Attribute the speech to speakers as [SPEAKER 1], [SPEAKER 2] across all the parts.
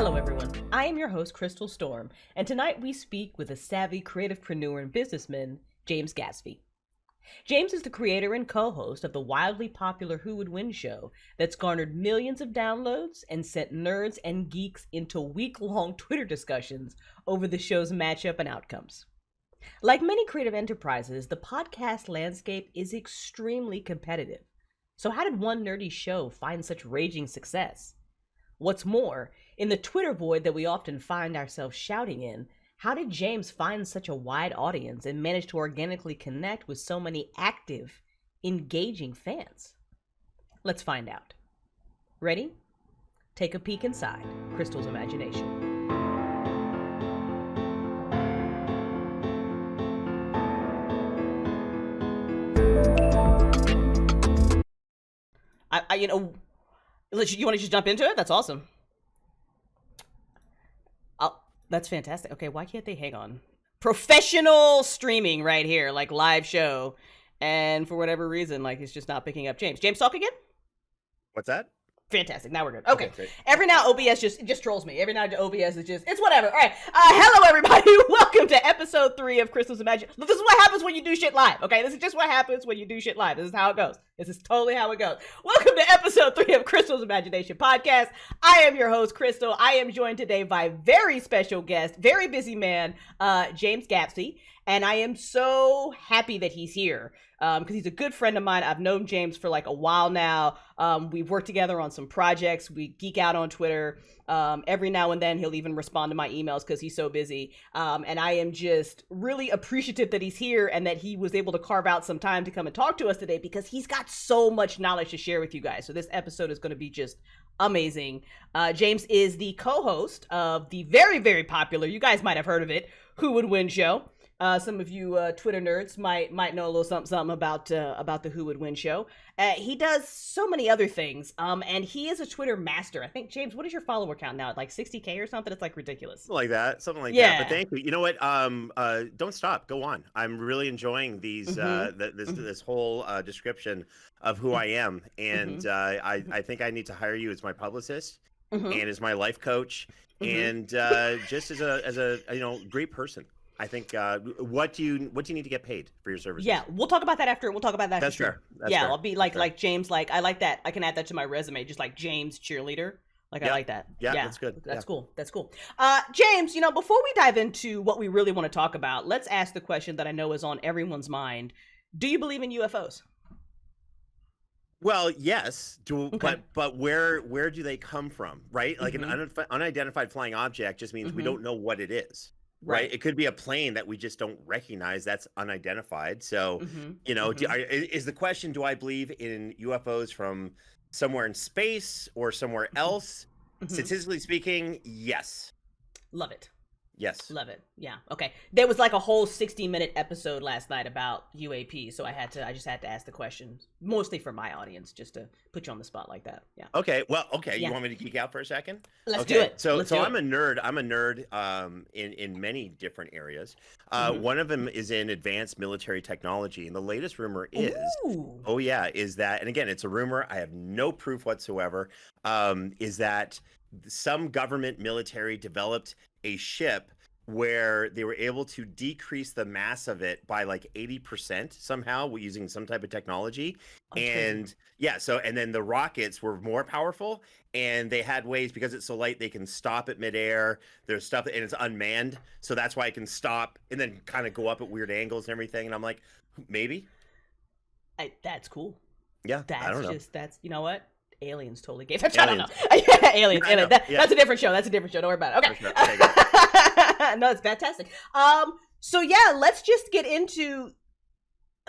[SPEAKER 1] Hello everyone, I am your host Crystal Storm, and tonight we speak with a savvy creativepreneur and businessman, James Gavsie. James is the creator and co-host of the wildly popular Who Would Win show that's garnered millions of downloads and sent nerds and geeks into week-long Twitter discussions over the show's matchup and outcomes. Like many creative enterprises, the podcast landscape is extremely competitive. So how did one nerdy show find such raging success? What's more, in the Twitter void that we often find ourselves shouting in, how did James find such a wide audience and manage to organically connect with so many active, engaging fans? Let's find out. Ready? Take a peek inside Crystal's imagination. You want to just jump into it? That's awesome. That's fantastic. Okay, why can't they hang on? Professional streaming right here, like live show. And for whatever reason, like it's just not picking up James. James, talk again?
[SPEAKER 2] What's that?
[SPEAKER 1] Fantastic. Now we're good. Okay. Every now OBS just trolls me. Every now OBS is just, it's whatever. All right. Hello, everybody. Welcome to episode 3 of Crystal's Imagination. This is what happens when you do shit live. Okay. This is just what happens when you do shit live. This is how it goes. This is totally how it goes. Welcome to episode 3 of Crystal's Imagination podcast. I am your host, Crystal. I am joined today by very special guest, very busy man, James Gavsie. And I am so happy that he's here because he's a good friend of mine. I've known James for like a while now. We've worked together on some projects. We geek out on Twitter. Every now and then he'll even respond to my emails because he's so busy. And I am just really appreciative that he's here and that he was able to carve out some time to come and talk to us today because he's got so much knowledge to share with you guys. So this episode is going to be just amazing. James is the co-host of the very, very popular, you guys might have heard of it, Who Would Win show. Some of you Twitter nerds might know a little something about the Who Would Win show. He does so many other things, and he is a Twitter master. I think, James, what is your follower count now? Like 60K or something? It's like ridiculous.
[SPEAKER 2] Something like that. But thank you. You know what? Don't stop. Go on. I'm really enjoying these this whole description of who I am, and I think I need to hire you as my publicist and as my life coach, and just as a great person. I think what do you need to get paid for your services?
[SPEAKER 1] Yeah, we'll talk about that after.
[SPEAKER 2] That's fair.
[SPEAKER 1] Yeah, I'll be like James. Like I like that. I can add that to my resume. Just like James cheerleader. Like I like that.
[SPEAKER 2] Yeah, that's good.
[SPEAKER 1] That's cool. That's cool. James, before we dive into what we really want to talk about, let's ask the question that I know is on everyone's mind. Do you believe in UFOs?
[SPEAKER 2] Well, yes, but where do they come from? Right, like an unidentified flying object just means we don't know what it is. Right. It could be a plane that we just don't recognize. That's unidentified. So, is the question, do I believe in UFOs from somewhere in space or somewhere else? Statistically speaking, yes.
[SPEAKER 1] Love it.
[SPEAKER 2] Yes.
[SPEAKER 1] Love it. Yeah. Okay. There was like a whole 60-minute episode last night about UAP. So I just had to ask the question mostly for my audience, just to put you on the spot like that. Yeah.
[SPEAKER 2] Okay. Well, okay. Yeah. You want me to geek out for a second?
[SPEAKER 1] Let's do it.
[SPEAKER 2] So I'm a nerd. I'm a nerd in many different areas. One of them is in advanced military technology. And the latest rumor is, is that, and again, it's a rumor. I have no proof whatsoever, is that some government military developed a ship where they were able to decrease the mass of it by like 80% somehow using some type of technology. And then the rockets were more powerful and they had ways, because it's so light, they can stop at midair. There's stuff and it's unmanned. So that's why it can stop and then kind of go up at weird angles and everything. And I'm like, maybe.
[SPEAKER 1] That's cool.
[SPEAKER 2] Yeah.
[SPEAKER 1] That's
[SPEAKER 2] I don't know.
[SPEAKER 1] That's, you know what? Aliens totally gave it. I don't know. Aliens. That's a different show. Don't worry about it. Okay. Okay, no, it's fantastic. So yeah, let's just get into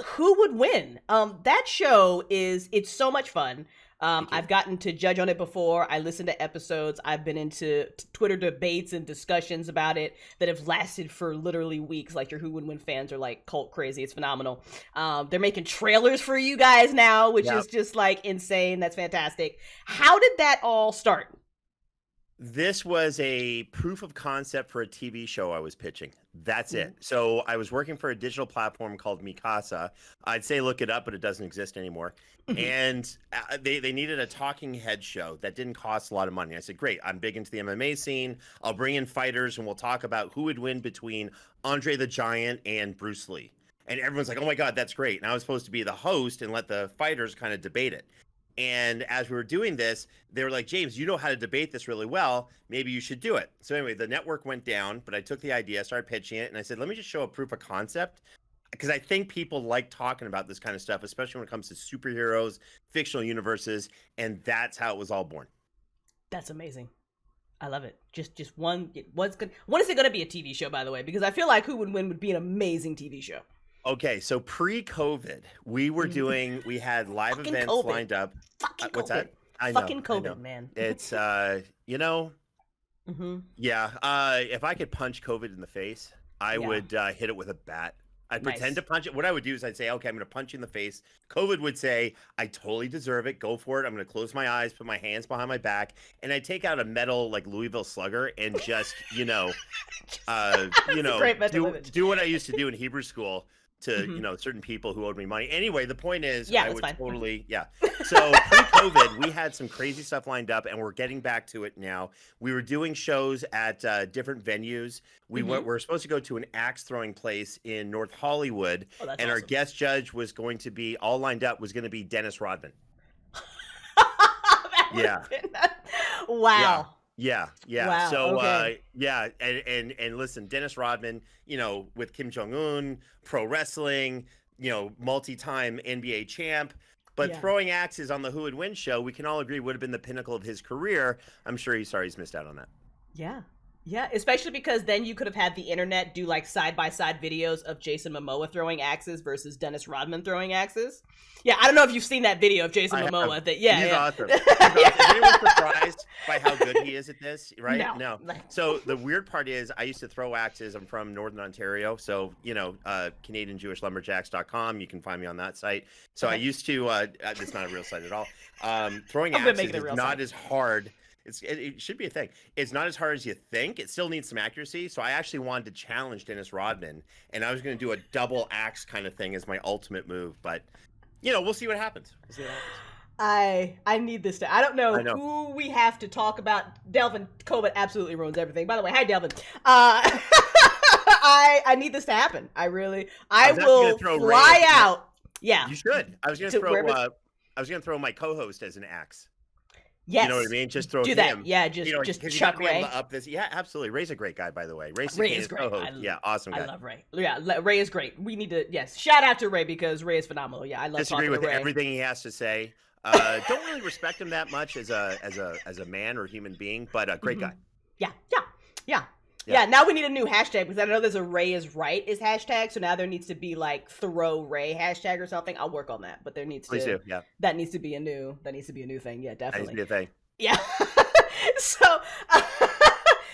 [SPEAKER 1] Who Would Win. That show it's so much fun. I've gotten to judge on it before. I listened to episodes. I've been into Twitter debates and discussions about it that have lasted for literally weeks. Like your Who Would Win fans are like cult crazy. It's phenomenal. They're making trailers for you guys now, which is just like insane. That's fantastic. How did that all start?
[SPEAKER 2] This was a proof of concept for a TV show I was pitching. That's it. So I was working for a digital platform called Mikasa. I'd say look it up, but it doesn't exist anymore. And they needed a talking head show that didn't cost a lot of money. I said, great, I'm big into the MMA scene. I'll bring in fighters and we'll talk about who would win between Andre the Giant and Bruce Lee. And everyone's like, oh my God, that's great. And I was supposed to be the host and let the fighters kind of debate it. And as we were doing this, they were like, James, you know how to debate this really well. Maybe you should do it. So anyway, the network went down, but I took the idea, started pitching it, and I said, let me just show a proof of concept. Because I think people like talking about this kind of stuff, especially when it comes to superheroes, fictional universes, and that's how it was all born.
[SPEAKER 1] That's amazing. I love it. Just one. When is it going to be a TV show, by the way? Because I feel like Who Would Win would be an amazing TV show.
[SPEAKER 2] Okay, so pre-COVID, we had live
[SPEAKER 1] Fucking
[SPEAKER 2] events
[SPEAKER 1] COVID.
[SPEAKER 2] lined up.
[SPEAKER 1] Fucking
[SPEAKER 2] What's
[SPEAKER 1] COVID.
[SPEAKER 2] that?
[SPEAKER 1] Fucking COVID, man.
[SPEAKER 2] It's, yeah. If I could punch COVID in the face, I would hit it with a bat. I'd pretend to punch it. What I would do is I'd say, okay, I'm going to punch you in the face. COVID would say, I totally deserve it. Go for it. I'm going to close my eyes, put my hands behind my back, and I'd take out a metal like Louisville Slugger and just, do what I used to do in Hebrew school to, certain people who owed me money. Anyway, the point is, I would totally, So pre-COVID, we had some crazy stuff lined up, and we're getting back to it now. We were doing shows at different venues. We're supposed to go to an axe throwing place in North Hollywood, and awesome. Our guest judge was going to be all lined up. Was going to be Dennis Rodman.
[SPEAKER 1] Wow.
[SPEAKER 2] Yeah.
[SPEAKER 1] Wow,
[SPEAKER 2] so,
[SPEAKER 1] okay.
[SPEAKER 2] and listen, Dennis Rodman, with Kim Jong-un, pro wrestling, multi-time NBA champ, but throwing axes on the Who Would Win show, we can all agree would have been the pinnacle of his career. I'm sure he's sorry he's missed out on that.
[SPEAKER 1] Yeah, especially because then you could have had the internet do like side-by-side videos of Jason Momoa throwing axes versus Dennis Rodman throwing axes. Yeah, I don't know if you've seen that video of Jason Momoa. He's
[SPEAKER 2] awesome. Is anyone surprised by how good he is at this? Right? No. So the weird part is I used to throw axes. I'm from Northern Ontario. So, CanadianJewishLumberjacks.com. You can find me on that site. So I used to, it's not a real site at all. Throwing axes is not as hard. It should be a thing. It's not as hard as you think. It still needs some accuracy. So I actually wanted to challenge Dennis Rodman, and I was going to do a double axe kind of thing as my ultimate move. But, we'll see what happens.
[SPEAKER 1] I need this to. I don't know who we have to talk about. Delvin, COVID absolutely ruins everything. By the way, hi Delvin. I need this to happen. I will fly out. Yeah,
[SPEAKER 2] you should. I was going to throw my co-host as an axe.
[SPEAKER 1] Yes.
[SPEAKER 2] You know what I mean? Just throw him.
[SPEAKER 1] That. Yeah, just chuck Ray.
[SPEAKER 2] Up this. Yeah, absolutely. Ray's a great guy, by the way.
[SPEAKER 1] Ray is great.
[SPEAKER 2] Awesome guy.
[SPEAKER 1] I love Ray. Yeah, Ray is great. We need to, shout out to Ray because Ray is phenomenal. Yeah, I love talking to Ray.
[SPEAKER 2] Disagree with everything he has to say. Don't really respect him that much as a man or human being, but a great guy.
[SPEAKER 1] Yeah, now we need a new hashtag because I know there's a Ray is right is hashtag, so now there needs to be like throw Ray hashtag or something. I'll work on that, but there needs
[SPEAKER 2] Please
[SPEAKER 1] to
[SPEAKER 2] do, yeah.
[SPEAKER 1] That needs to be a new thing. Yeah, definitely.
[SPEAKER 2] That needs to be a thing.
[SPEAKER 1] Yeah.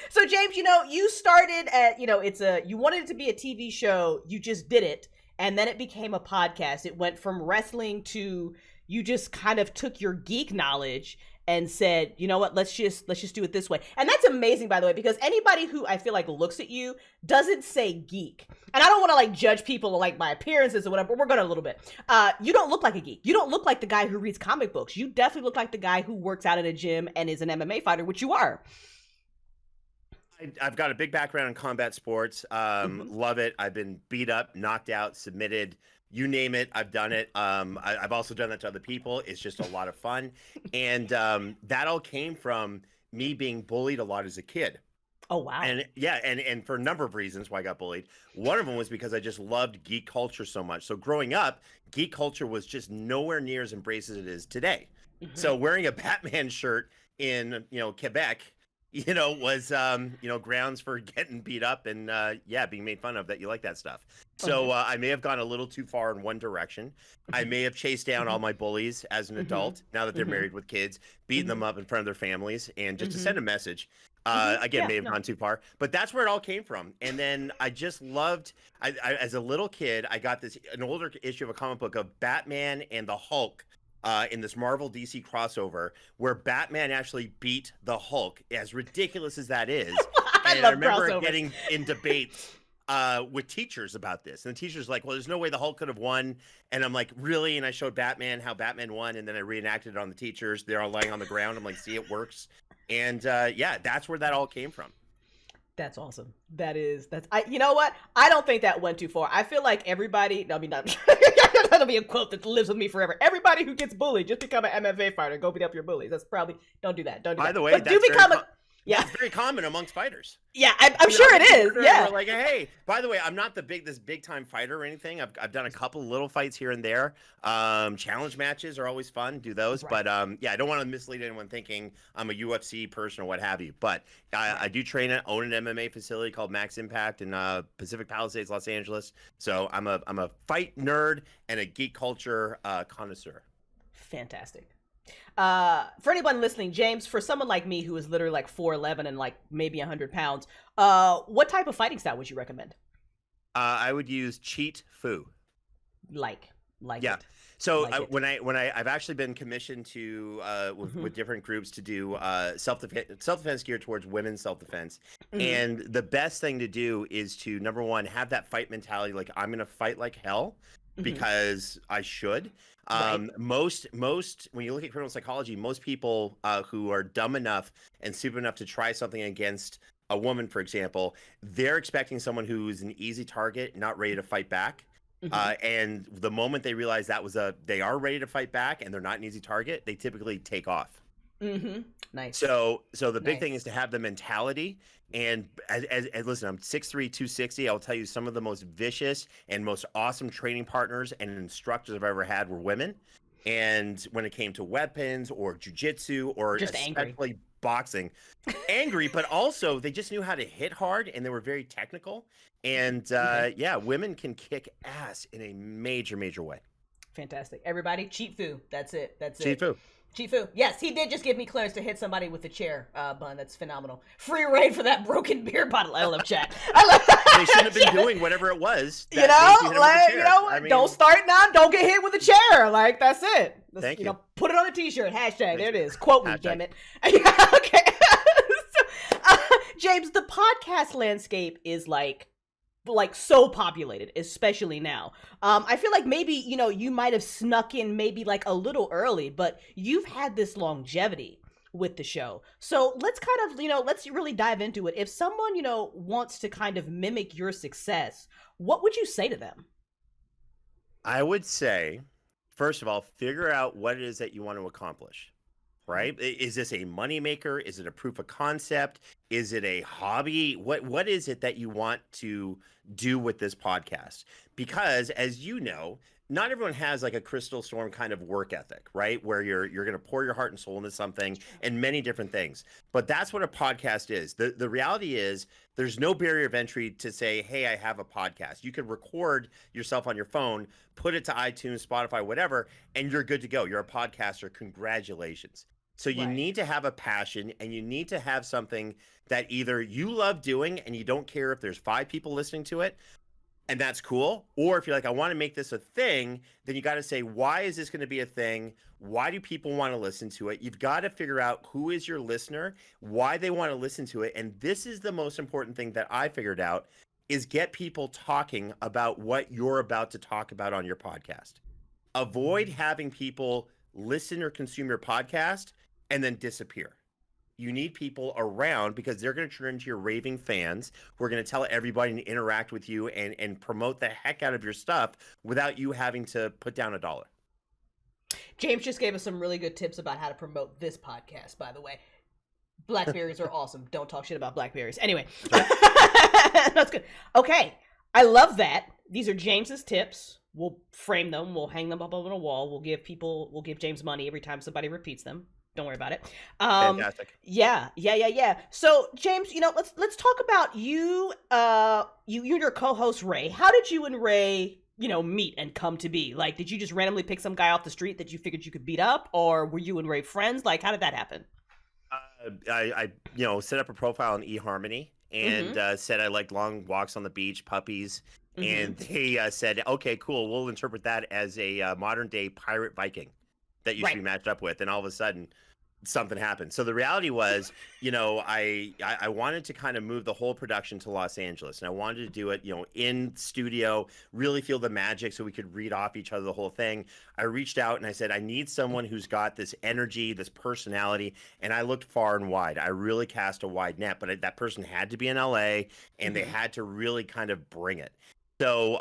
[SPEAKER 1] So James, you started at, you wanted it to be a TV show, you just did it, and then it became a podcast. It went from wrestling to you just kind of took your geek knowledge and said, you know what, let's just do it this way. And that's amazing, by the way, because anybody who I feel like looks at you doesn't say geek. And I don't want to like judge people like my appearances or whatever, but we're going to a little bit. You don't look like a geek. You don't look like the guy who reads comic books. You definitely look like the guy who works out at a gym and is an MMA fighter, which you are.
[SPEAKER 2] I've got a big background in combat sports. Love it. I've been beat up, knocked out, submitted. You name it, I've done it. I've also done that to other people. It's just a lot of fun. And that all came from me being bullied a lot as a kid.
[SPEAKER 1] Oh, wow.
[SPEAKER 2] And and for a number of reasons why I got bullied. One of them was because I just loved geek culture so much. So growing up, geek culture was just nowhere near as embraced as it is today. So wearing a Batman shirt in, Quebec, was, grounds for getting beat up and, being made fun of that you like that stuff. So I may have gone a little too far in one direction. I may have chased down all my bullies as an adult, now that they're married with kids, beating them up in front of their families and just to send a message. May have gone too far, but that's where it all came from. And then I just loved, I as a little kid, I got an older issue of a comic book of Batman and the Hulk in this Marvel DC crossover where Batman actually beat the Hulk, as ridiculous as that is. And I remember getting in debates with teachers about this. And the teacher's like, well, there's no way the Hulk could have won. And I'm like, really? And I showed Batman how Batman won. And then I reenacted it on the teachers. They're all laying on the ground. I'm like, see, it works. And yeah, that's where that all came from.
[SPEAKER 1] That's awesome. You know what? I don't think that went too far. I feel like everybody, that'll be a quote that lives with me forever. Everybody who gets bullied, just become an MMA fighter. Go beat up your bullies. That's probably, don't do that.
[SPEAKER 2] By the way, it's very common amongst fighters.
[SPEAKER 1] Yeah, I'm sure it is. Yeah.
[SPEAKER 2] We're like, hey, by the way, I'm not this big time fighter or anything. I've done a couple little fights here and there. Challenge matches are always fun. Do those. Right. But yeah, I don't want to mislead anyone thinking I'm a UFC person or what have you. But I do train own an MMA facility called Max Impact in Pacific Palisades, Los Angeles. So I'm a fight nerd and a geek culture connoisseur.
[SPEAKER 1] Fantastic. For anyone listening, James, for someone like me who is literally like 4'11" and like maybe 100 pounds, what type of fighting style would you recommend?
[SPEAKER 2] I would use Cheat Fu.
[SPEAKER 1] Like
[SPEAKER 2] yeah.
[SPEAKER 1] It.
[SPEAKER 2] So I've actually been commissioned to with different groups to do self-defense geared towards women's self-defense. And the best thing to do is to, number one, have that fight mentality. Like, I'm going to fight like hell because I should. Most when you look at criminal psychology, most people who are dumb enough and stupid enough to try something against a woman, for example, they're expecting someone who's an easy target, not ready to fight back. And the moment they realize they are ready to fight back and they're not an easy target, they typically take off.
[SPEAKER 1] Nice.
[SPEAKER 2] So the big thing is to have the mentality. And as listen, I'm 6'3", 260. I'll tell you, some of the most vicious and most awesome training partners and instructors I've ever had were women. And when it came to weapons or jujitsu or
[SPEAKER 1] just
[SPEAKER 2] especially boxing, angry, but also they just knew how to hit hard and they were very technical. And yeah, women can kick ass in a major, major way.
[SPEAKER 1] Fantastic. Everybody, Cheat Fu. That's it.
[SPEAKER 2] Cheat Fu.
[SPEAKER 1] Cheat Fu. Yes, he did just give me clearance to hit somebody with a chair, Bun. That's phenomenal. Free reign for that broken beer bottle. I love chat.
[SPEAKER 2] They shouldn't have been doing whatever it was.
[SPEAKER 1] You know, don't start now. Don't get hit with a chair. Like, that's it.
[SPEAKER 2] Thank you.
[SPEAKER 1] Put it on a t-shirt. Hashtag. There it is. Quote me, damn it. Okay. So, James, the podcast landscape is like so populated, especially now. I feel like maybe, you might have snuck in maybe like a little early, but you've had this longevity with the show. So let's kind of, let's really dive into it. If someone, wants to kind of mimic your success, what would you say to them?
[SPEAKER 2] I would say, first of all, figure out what it is that you want to accomplish. Right? Is this a moneymaker? Is it a proof of concept? Is it a hobby? What is it that you want to do with this podcast? Because, as you know, not everyone has like a Crystal Storm kind of work ethic, right? Where you're going to pour your heart and soul into something and many different things. But that's what a podcast is. The reality is there's no barrier of entry to say, hey, I have a podcast. You could record yourself on your phone, put it to iTunes, Spotify, whatever, and you're good to go. You're a podcaster. Congratulations. So you need to have a passion, and you need to have something that either you love doing and you don't care if there's 5 people listening to it, and that's cool. Or if you're like, I want to make this a thing, then you got to say, why is this going to be a thing? Why do people want to listen to it? You've got to figure out who is your listener, why they want to listen to it. And this is the most important thing that I figured out, is get people talking about what you're about to talk about on your podcast. Avoid having people listen or consume your podcast and then disappear. You need people around because they're going to turn into your raving fans who are going to tell everybody and interact with you and promote the heck out of your stuff without you having to put down $1.
[SPEAKER 1] James just gave us some really good tips about how to promote this podcast, by the way. Blackberries are awesome. Don't talk shit about blackberries. Anyway. That's good. Okay. I love that. These are James's tips. We'll frame them. We'll hang them up on a wall. We'll give James money every time somebody repeats them. Don't worry about it.
[SPEAKER 2] Fantastic.
[SPEAKER 1] Yeah. So, James, let's talk about you. You and your co-host Ray. How did you and Ray, meet and come to be? Like, did you just randomly pick some guy off the street that you figured you could beat up, or were you and Ray friends? Like, how did that happen?
[SPEAKER 2] I set up a profile on eHarmony and said I liked long walks on the beach, puppies, and they said, okay, cool. We'll interpret that as a modern day pirate Viking. that you should be matched up with, and all of a sudden something happened. So the reality was, I wanted to kind of move the whole production to Los Angeles, and I wanted to do it, in studio, really feel the magic so we could read off each other the whole thing. I reached out and I said, I need someone who's got this energy, this personality, and I looked far and wide. I really cast a wide net, but that person had to be in LA, and they had to really kind of bring it. So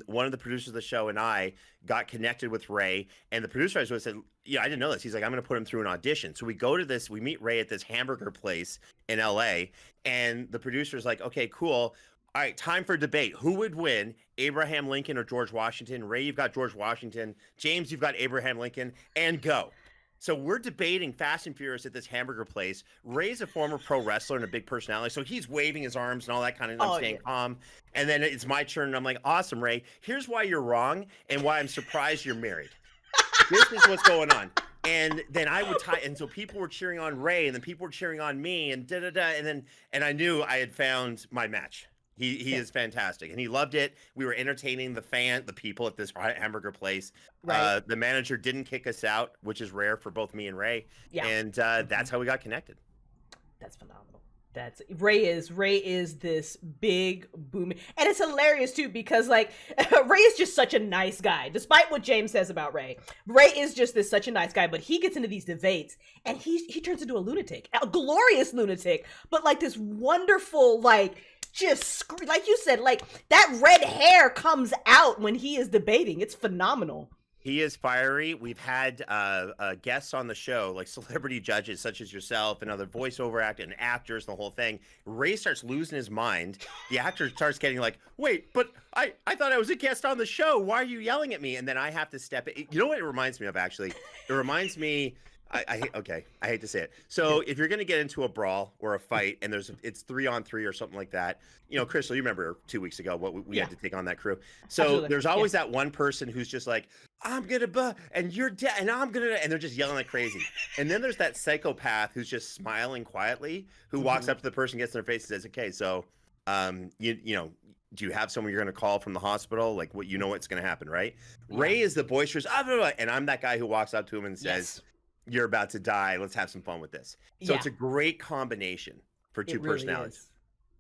[SPEAKER 2] one of the producers of the show and I got connected with Ray, and the producer I was with said, I didn't know this. He's like, I'm going to put him through an audition. So we meet Ray at this hamburger place in LA, and the producer's like, okay, cool. All right, time for debate. Who would win, Abraham Lincoln or George Washington? Ray, you've got George Washington. James, you've got Abraham Lincoln, and go. So we're debating Fast and Furious at this hamburger place. Ray's a former pro wrestler and a big personality, so he's waving his arms and all that kind of stuff, staying calm. And then it's my turn, and I'm like, awesome, Ray. Here's why you're wrong and why I'm surprised you're married. This is what's going on. And then I would and so people were cheering on Ray, and then people were cheering on me, and and I knew I had found my match. He is fantastic, and he loved it. We were entertaining the people at this hamburger place. Right. The manager didn't kick us out, which is rare for both me and Ray. Yeah. And that's how we got connected.
[SPEAKER 1] That's phenomenal. Ray is this big booming, and it's hilarious too because Ray is just such a nice guy. Despite what James says about Ray is just such a nice guy. But he gets into these debates, and he turns into a lunatic, a glorious lunatic, but this wonderful just like you said, that red hair comes out when he is debating. It's phenomenal.
[SPEAKER 2] He is fiery. We've had guests on the show, like celebrity judges such as yourself and other voiceover actors and actors, the whole thing. Ray starts losing his mind. The actor starts getting like, wait, but I thought I was a guest on the show. Why are you yelling at me? And then I have to step in. You know what it reminds me of, actually? It reminds me... I hate to say it. So if you're going to get into a brawl or a fight and it's 3-on-3 or something like that, Crystal, you remember 2 weeks ago what we had to take on that crew. So absolutely. There's always that one person who's just like, I'm going to, and you're dead, and I'm going to, and they're just yelling like crazy. And then there's that psychopath who's just smiling quietly, who walks up to the person, gets in their face and says, okay, so, do you have someone you're going to call from the hospital? Like what's going to happen, right? Yeah. Ray is the boisterous, and I'm that guy who walks up to him and says, you're about to die. Let's have some fun with this. So it's a great combination for two personalities.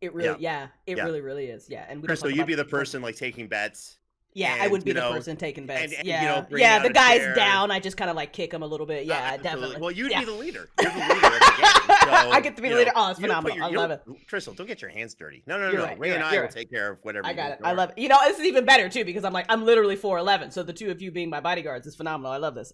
[SPEAKER 1] It really, it really, really is. Yeah. And
[SPEAKER 2] Crystal, you'd be the person taking bets.
[SPEAKER 1] Yeah, I would be the person taking bets. The guy's down. I just kind of kick him a little bit. Yeah, definitely.
[SPEAKER 2] Well, you'd be the leader. You're the leader of the game. So,
[SPEAKER 1] I get to be the leader. Oh, it's phenomenal. I love it.
[SPEAKER 2] Crystal, don't get your hands dirty. No. Right, Ray and I will take care of whatever.
[SPEAKER 1] I got it. I love it. This is even better too because I'm literally 4'11", so the two of you being my bodyguards is phenomenal. I love this.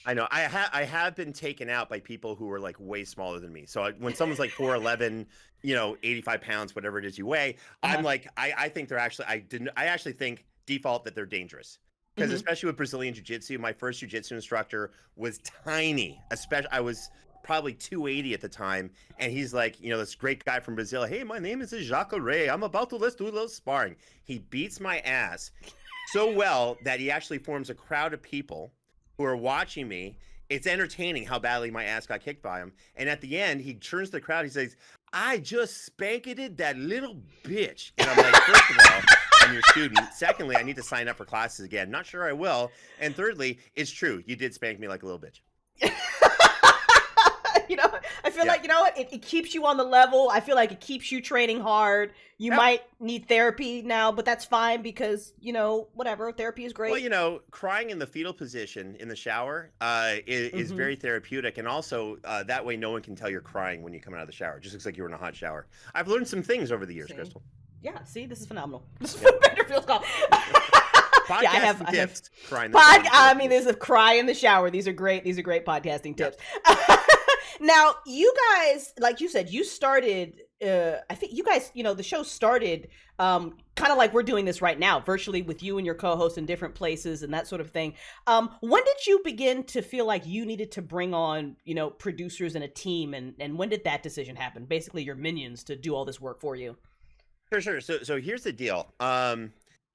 [SPEAKER 2] I know. I have been taken out by people who are way smaller than me. So when someone's 4'11", 85 pounds, whatever it is you weigh, I'm I think they're actually. I actually think default that they're dangerous because especially with Brazilian jiu-jitsu, my first jiu-jitsu instructor was tiny. Especially I was probably 280 at the time, and he's this great guy from Brazil. Hey, my name is Jacques Ray. I'm about to let's do a little sparring. He beats my ass so well that he actually forms a crowd of people who are watching me. It's entertaining how badly my ass got kicked by him. And at the end, he turns to the crowd. He says, I just spanked that little bitch. And I'm like, first of all, I'm your student. Secondly, I need to sign up for classes again. Not sure I will. And thirdly, it's true. You did spank me like a little bitch.
[SPEAKER 1] I feel like, it keeps you on the level. I feel like it keeps you training hard. You might need therapy now, but that's fine because, whatever. Therapy is great.
[SPEAKER 2] Well, crying in the fetal position in the shower is very therapeutic. And also, that way no one can tell you're crying when you come out of the shower. It just looks like you were in a hot shower. I've learned some things over the years, Crystal.
[SPEAKER 1] Yeah, see, this is phenomenal. This is what Better Feels called.
[SPEAKER 2] I have tips.
[SPEAKER 1] There's a cry in the shower. These are great podcasting tips. Now, you guys, like you said, you started, I think you guys, the show started kind of like we're doing this right now, virtually with you and your co-hosts in different places and that sort of thing. When did you begin to feel like you needed to bring on, producers and a team? And when did that decision happen? Basically, your minions to do all this work for you.
[SPEAKER 2] Sure. So here's the deal.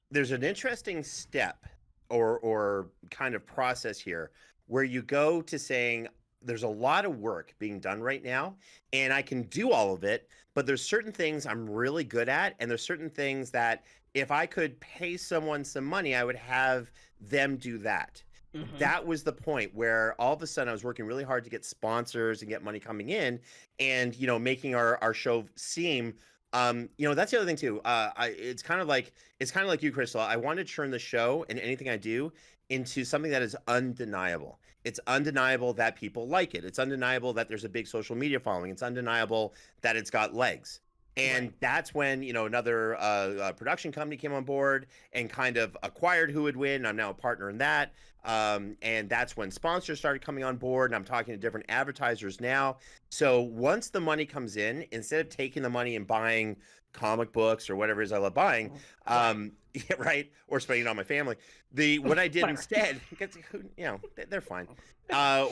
[SPEAKER 2] There's an interesting step or kind of process here where you go to saying, there's a lot of work being done right now, and I can do all of it, but there's certain things I'm really good at, and there's certain things that if I could pay someone some money, I would have them do that. that was the point where all of a sudden I was working really hard to get sponsors and get money coming in, and making our show seem that's the other thing too. It's kind of like you, Crystal. I want to turn the show and anything I do into something that is undeniable. It's undeniable that people like it. It's undeniable that there's a big social media following. It's undeniable that it's got legs. And that's when, another production company came on board and kind of acquired Who Would Win. I'm now a partner in that. And that's when sponsors started coming on board, and I'm talking to different advertisers now. So once the money comes in, instead of taking the money and buying comic books or whatever it is I love buying, right, or spending it on my family, what I did instead, because they're fine.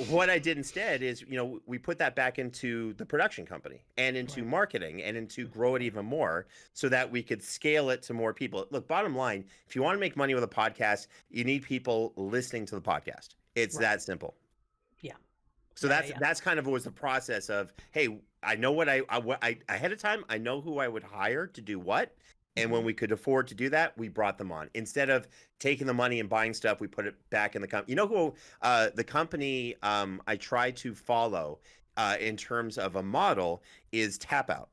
[SPEAKER 2] What I did instead is, we put that back into the production company and into marketing and into grow it even more so that we could scale it to more people. Look, bottom line, if you want to make money with a podcast, you need people listening to the podcast. It's that simple.
[SPEAKER 1] Yeah.
[SPEAKER 2] So that's kind of was the process of, hey, I know what I ahead of time, I know who I would hire to do what. And when we could afford to do that, we brought them on. Instead of taking the money and buying stuff, we put it back in the company. The company I try to follow in terms of a model is Tap Out.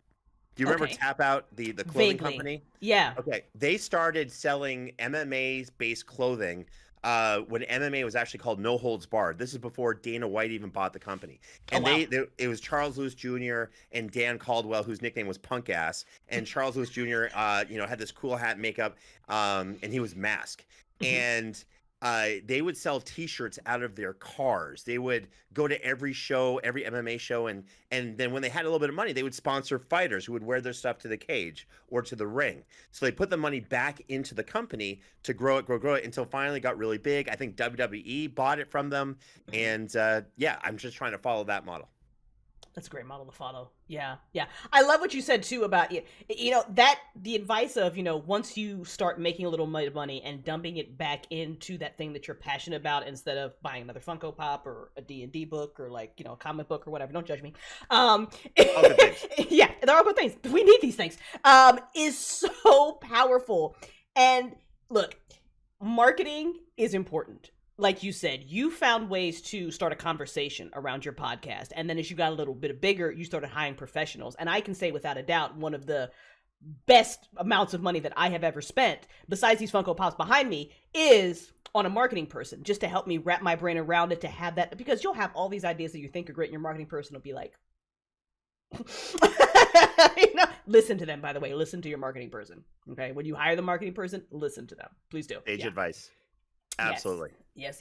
[SPEAKER 2] Do you remember Tap Out, the clothing company?
[SPEAKER 1] Yeah.
[SPEAKER 2] Okay. They started selling MMA-based clothing when MMA was actually called No Holds Barred. This is before Dana White even bought the company. And it was Charles Lewis Jr. and Dan Caldwell, whose nickname was Punk Ass. And Charles Lewis Jr. Had this cool hat and makeup, and he was Mask. And they would sell T-shirts out of their cars. They would go to every show, every MMA show, and then when they had a little bit of money, they would sponsor fighters who would wear their stuff to the cage or to the ring. So they put the money back into the company to grow it until finally got really big. I think WWE bought it from them, and I'm just trying to follow that model.
[SPEAKER 1] That's a great model to follow. Yeah. I love what you said too about the advice of, once you start making a little money and dumping it back into that thing that you're passionate about instead of buying another Funko Pop or a D&D book or a comic book or whatever. Don't judge me.
[SPEAKER 2] All good things.
[SPEAKER 1] Yeah, they're all good things. We need these things. Is so powerful. And look, marketing is important. Like you said, you found ways to start a conversation around your podcast. And then as you got a little bit bigger, you started hiring professionals. And I can say without a doubt, one of the best amounts of money that I have ever spent, besides these Funko Pops behind me, is on a marketing person, just to help me wrap my brain around it, to have that, because you'll have all these ideas that you think are great, and your marketing person will be like, listen to them, by the way. Listen to your marketing person. Okay. When you hire the marketing person, listen to them. Please do.
[SPEAKER 2] Sage advice. Absolutely.
[SPEAKER 1] Yes.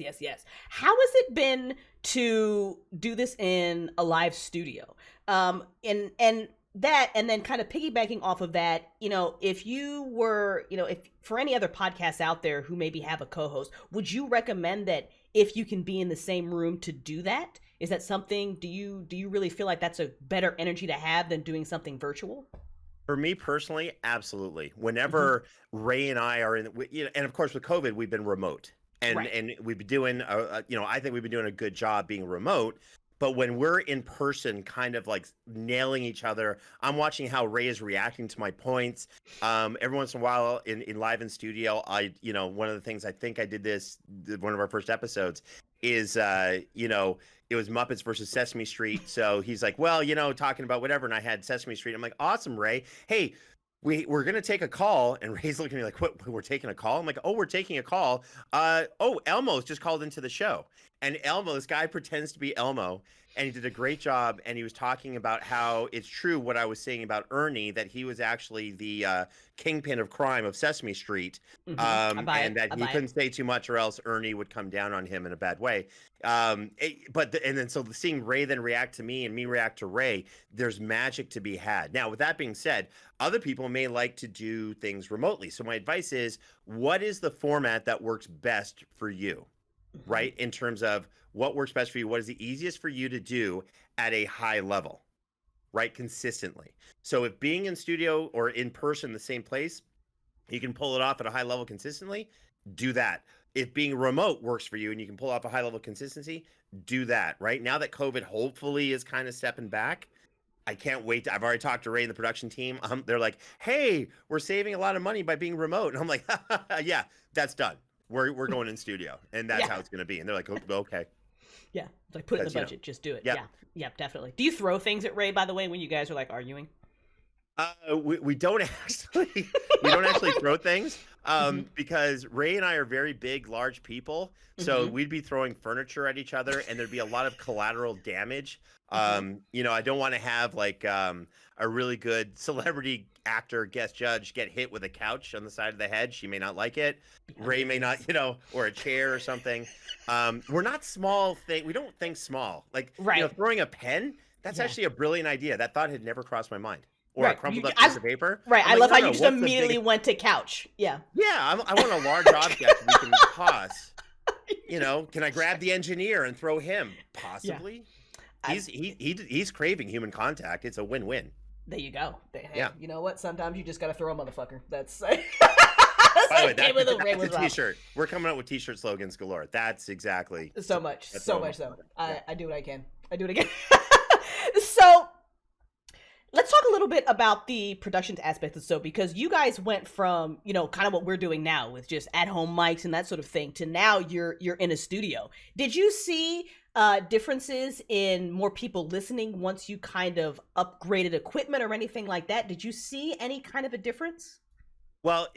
[SPEAKER 1] How has it been to do this in a live studio? And then kind of piggybacking off of that, if you were, if for any other podcasts out there who maybe have a co-host, would you recommend that if you can be in the same room to do that? Is that something, do you really feel like that's a better energy to have than doing something virtual?
[SPEAKER 2] For me personally, absolutely. Whenever Ray and I are in, and of course with COVID, we've been remote. And we've been doing, I think we've been doing a good job being remote. But when we're in person, kind of like nailing each other, I'm watching how Ray is reacting to my points. Every once in a while in live in studio, one of the things I think I did this, one of our first episodes is, it was Muppets versus Sesame Street. So he's like, well, talking about whatever. And I had Sesame Street. I'm like, awesome, Ray. Hey, we're going to take a call. And Ray's looking at me like, what, we're taking a call? I'm like, oh, we're taking a call. Elmo's just called into the show. And Elmo, this guy pretends to be Elmo, and he did a great job. And he was talking about how it's true what I was saying about Ernie, that he was actually the kingpin of crime of Sesame Street, and that he couldn't say too much or else Ernie would come down on him in a bad way. So seeing Ray then react to me and me react to Ray, there's magic to be had. Now, with that being said, other people may like to do things remotely. So my advice is, what is the format that works best for you? Right? In terms of what works best for you, what is the easiest for you to do at a high level, right? Consistently. So if being in studio or in person, the same place, you can pull it off at a high level consistently, do that. If being remote works for you and you can pull off a high level consistency, do that, right? Now that COVID hopefully is kind of stepping back, I can't wait. I've already talked to Ray and the production team. They're like, hey, we're saving a lot of money by being remote. And I'm like, yeah, that's done. we're going in studio, and that's how it's going to be. And they're like, okay.
[SPEAKER 1] Yeah, it's like put it in the budget, just do it.
[SPEAKER 2] Yep.
[SPEAKER 1] Yeah, definitely. Do you throw things at Ray, by the way, when you guys are like arguing?
[SPEAKER 2] We don't actually throw things because Ray and I are very big, large people. So we'd be throwing furniture at each other, and there'd be a lot of collateral damage. You know, I don't want to have like a really good celebrity actor guest judge get hit with a couch on the side of the head. She may not like it. Ray may not, you know, or a chair or something. We're not small we don't think small. Like, you know, throwing a pen, that's actually a brilliant idea. That thought had never crossed my mind. Or a crumpled up piece of paper.
[SPEAKER 1] Right. I love how you just immediately went to couch. Yeah.
[SPEAKER 2] Yeah. I want a large object we can toss. You know, can I grab the engineer and throw him? Possibly. Yeah. He's craving human contact. It's a win-win.
[SPEAKER 1] There you go.
[SPEAKER 2] Yeah.
[SPEAKER 1] You know what? Sometimes you just got to throw a motherfucker. That's
[SPEAKER 2] By the way, that's a t-shirt. We're coming out with t-shirt slogans galore. That's exactly.
[SPEAKER 1] So much so. I do what I can. I do it again. So let's talk a little bit about the production aspect of the show, because you guys went from, you know, kind of what we're doing now with just at-home mics and that sort of thing to now you're in a studio. Did you see differences in more people listening once you kind of upgraded equipment or anything like that? Did you see any kind of a difference?
[SPEAKER 2] Well,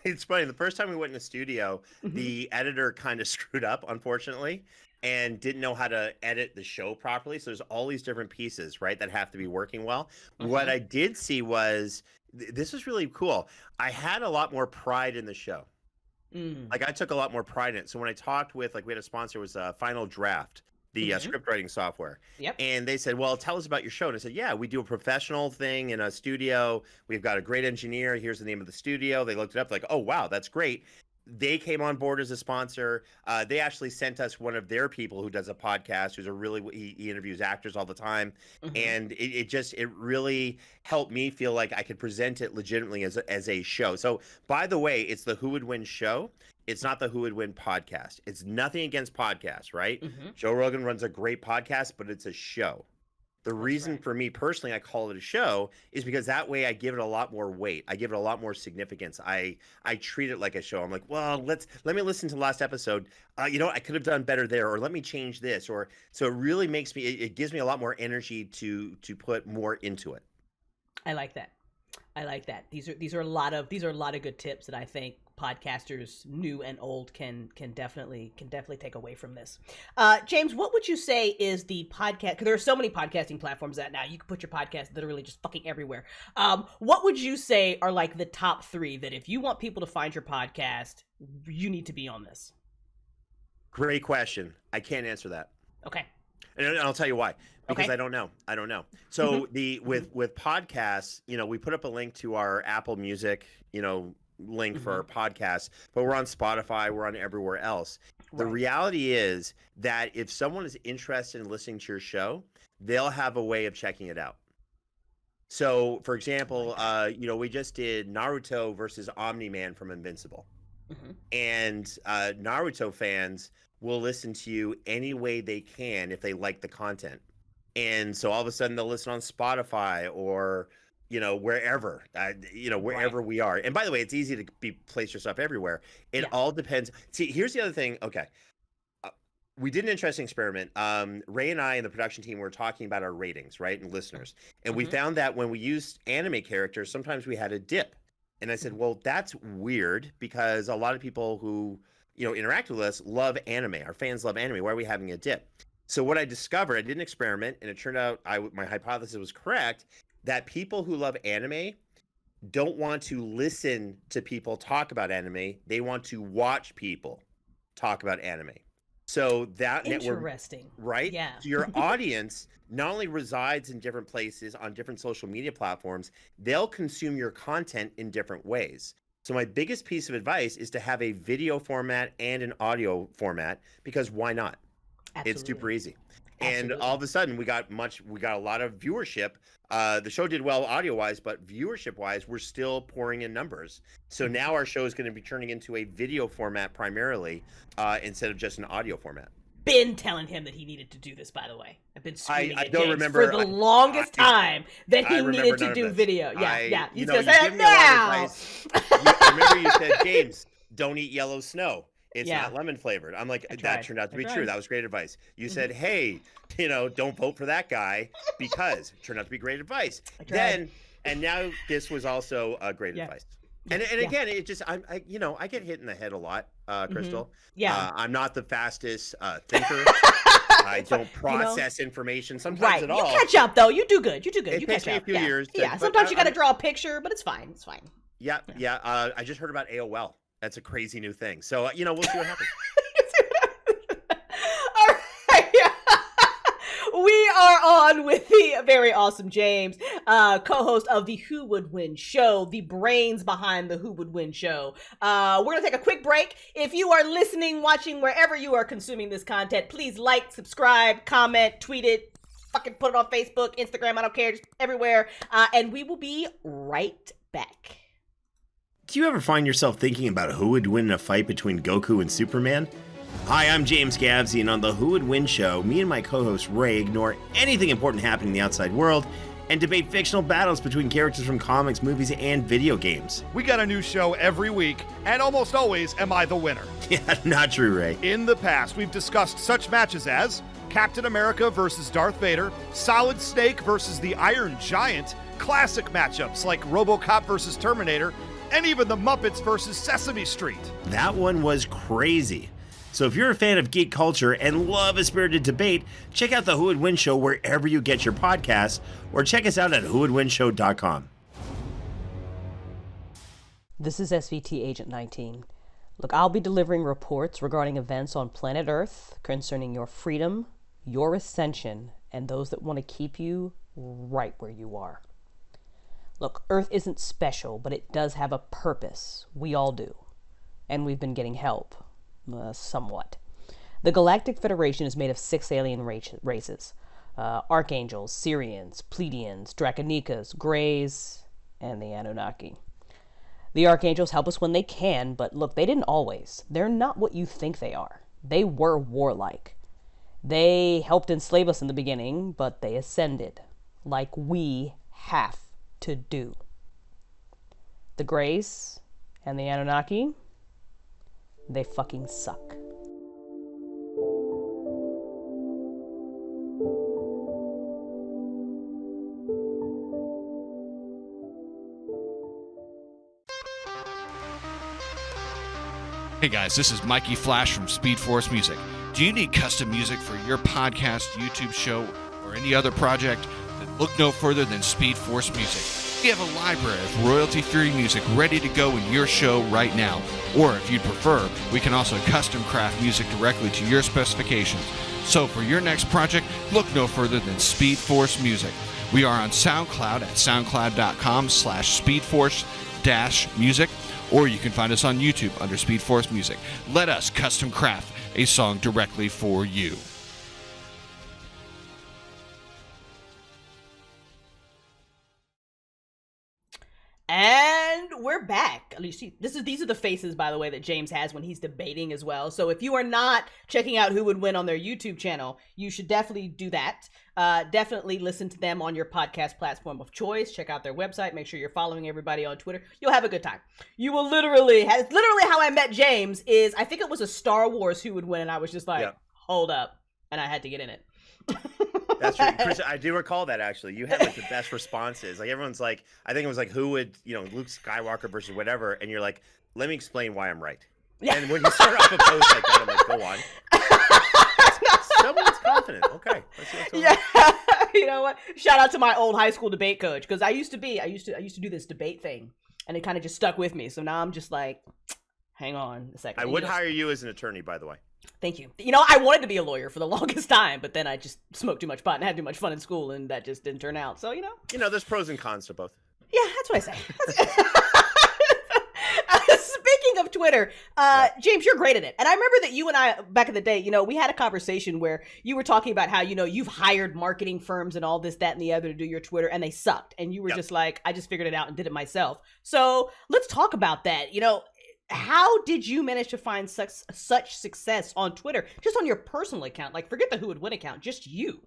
[SPEAKER 2] it's funny. The first time we went in the studio, the editor kind of screwed up, unfortunately, and didn't know how to edit the show properly. So there's all these different pieces, right, that have to be working well. What I did see was, this was really cool. I had a lot more pride in the show. Like, I took a lot more pride in it. So when I talked with, like, we had a sponsor, it was Final Draft, the script writing software. And they said, well, tell us about your show. And I said, yeah, we do a professional thing in a studio. We've got a great engineer. Here's the name of the studio. They looked it up, like, oh, wow, that's great. They came on board as a sponsor. They actually sent us one of their people who does a podcast, who's he interviews actors all the time. And it really helped me feel like I could present it legitimately as a show. So, by the way, it's the Who Would Win show. It's not the Who Would Win podcast. It's nothing against podcasts, right? Joe Rogan runs a great podcast, but it's a show. The reason for me personally, I call it a show, is because that way I give it a lot more weight. I give it a lot more significance. I treat it like a show. I'm like, well, let me listen to the last episode. You know, I could have done better there, or let me change this, or so it really makes me. It gives me a lot more energy to put more into it.
[SPEAKER 1] I like that. These are a lot of good tips that I think podcasters, new and old, can definitely take away from this. James, what would you say is the podcast? Because there are so many podcasting platforms out now. You can put your podcast literally just fucking everywhere. What would you say are like the top 3 that if you want people to find your podcast, you need to be on this?
[SPEAKER 2] Great question. I can't answer that.
[SPEAKER 1] Okay.
[SPEAKER 2] And I'll tell you why. Because I don't know. So with podcasts, you know, we put up a link to our Apple Music, you know, link for our podcast, but we're on Spotify, we're on everywhere else. The reality is that if someone is interested in listening to your show, they'll have a way of checking it out. So, for example, you know, we just did Naruto versus Omni-Man from Invincible. And Naruto fans will listen to you any way they can if they like the content. And so all of a sudden they'll listen on Spotify or, you know, wherever, we are. And by the way, it's easy to place your stuff everywhere. It all depends. See, here's the other thing. Okay. We did an interesting experiment. Ray and I and the production team were talking about our ratings, right? And listeners. And we found that when we used anime characters, sometimes we had a dip. And I said, well, that's weird because a lot of people who, you know, interact with us love anime. Our fans love anime. Why are we having a dip? So what I discovered, I did an experiment, and it turned out my hypothesis was correct, that people who love anime don't want to listen to people talk about anime. They want to watch people talk about anime. So that
[SPEAKER 1] interesting,
[SPEAKER 2] network, right?
[SPEAKER 1] Yeah.
[SPEAKER 2] So your audience not only resides in different places on different social media platforms, they'll consume your content in different ways. So my biggest piece of advice is to have a video format and an audio format, because why not? Absolutely. It's super easy. Absolutely. And all of a sudden we got a lot of viewership. The show did well audio wise, but viewership wise, we're still pouring in numbers. So now our show is going to be turning into a video format primarily, instead of just an audio format.
[SPEAKER 1] Been telling him that he needed to do this, by the way. I've been screaming
[SPEAKER 2] I don't remember
[SPEAKER 1] for the longest time that he needed to do video. Yeah. He's going to say it now.
[SPEAKER 2] I remember you said, James, don't eat yellow snow. It's not lemon flavored. I'm like, that turned out to be true. That was great advice. You said, hey, don't vote for that guy because it turned out to be great advice. And now this was also great advice. And again, it just I get hit in the head a lot, Crystal.
[SPEAKER 1] Yeah.
[SPEAKER 2] I'm not the fastest thinker. I don't process information sometimes at all.
[SPEAKER 1] You catch up though. You do good. You
[SPEAKER 2] It takes me a few years.
[SPEAKER 1] Sometimes you got to draw a picture, but it's fine. It's fine.
[SPEAKER 2] Yeah. I just heard about AOL. That's a crazy new thing. So we'll see what happens.
[SPEAKER 1] All right. We are on with the very awesome James, co-host of the Who Would Win Show, the brains behind the Who Would Win Show. We're going to take a quick break. If you are listening, watching, wherever you are consuming this content, please like, subscribe, comment, tweet it, fucking put it on Facebook, Instagram, I don't care, just everywhere. And we will be right back.
[SPEAKER 2] Do you ever find yourself thinking about who would win in a fight between Goku and Superman? Hi, I'm James Gavsie, and on the Who Would Win show, me and my co-host Ray ignore anything important happening in the outside world and debate fictional battles between characters from comics, movies, and video games.
[SPEAKER 3] We got a new show every week, and almost always am I the winner.
[SPEAKER 2] Yeah, not true, Ray.
[SPEAKER 3] In the past, we've discussed such matches as Captain America versus Darth Vader, Solid Snake versus the Iron Giant, classic matchups like RoboCop versus Terminator, and even the Muppets versus Sesame Street.
[SPEAKER 2] That one was crazy. So if you're a fan of geek culture and love a spirited debate, check out the Who Would Win Show wherever you get your podcasts, or check us out at whowouldwinshow.com.
[SPEAKER 4] This is SVT Agent 19. Look, I'll be delivering reports regarding events on planet Earth concerning your freedom, your ascension, and those that want to keep you right where you are. Look, Earth isn't special, but it does have a purpose. We all do. And we've been getting help. Somewhat. The Galactic Federation is made of 6 alien races. Archangels, Syrians, Pleiadians, Draconikas, Greys, and the Anunnaki. The Archangels help us when they can, but look, they didn't always. They're not what you think they are. They were warlike. They helped enslave us in the beginning, but they ascended, like we have to do. The Greys and the Anunnaki, they fucking suck.
[SPEAKER 5] Hey guys, this is Mikey Flash from Speed Force Music. Do you need custom music for your podcast, YouTube show, or any other project? Then look no further than Speed Force Music. We have a library of royalty-free music ready to go in your show right now. Or if you'd prefer, we can also custom craft music directly to your specifications. So for your next project, look no further than Speed Force Music. We are on SoundCloud at soundcloud.com/speedforce-music, or you can find us on YouTube under Speed Force Music. Let us custom craft a song directly for you.
[SPEAKER 1] And we're back. At least these are the faces, by the way, that James has when he's debating as well. So if you are not checking out Who Would Win on their YouTube channel, you should definitely do that. Definitely listen to them on your podcast platform of choice. Check out their website. Make sure you're following everybody on Twitter. You'll have a good time. You will literally how I met James is, I think it was a Star Wars Who Would Win, and I was just like, hold up, and I had to get in it.
[SPEAKER 2] That's true. Chris, I do recall that, actually. You had like the best responses. Like everyone's like, I think it was like, who would, Luke Skywalker versus whatever, and you're like, let me explain why I'm right. Yeah. And when you start off a post like that, I'm like, go on. Someone's confident. Okay. Let's see what's going on.
[SPEAKER 1] You know what? Shout out to my old high school debate coach, because I used to do this debate thing, and it kind of just stuck with me. So now I'm just like, hang on a second.
[SPEAKER 2] I would hire you as an attorney, by the way.
[SPEAKER 1] Thank you. I wanted to be a lawyer for the longest time, but then I just smoked too much pot and had too much fun in school, and that just didn't turn out. So,
[SPEAKER 2] there's pros and cons to both.
[SPEAKER 1] Yeah, that's what I say. Speaking of Twitter, James, you're great at it. And I remember that you and I, back in the day, we had a conversation where you were talking about how, you've hired marketing firms and all this, that, and the other to do your Twitter, and they sucked. And you were just like, I just figured it out and did it myself. So let's talk about that. How did you manage to find such success on Twitter, just on your personal account? Like, forget the Who Would Win account, just you.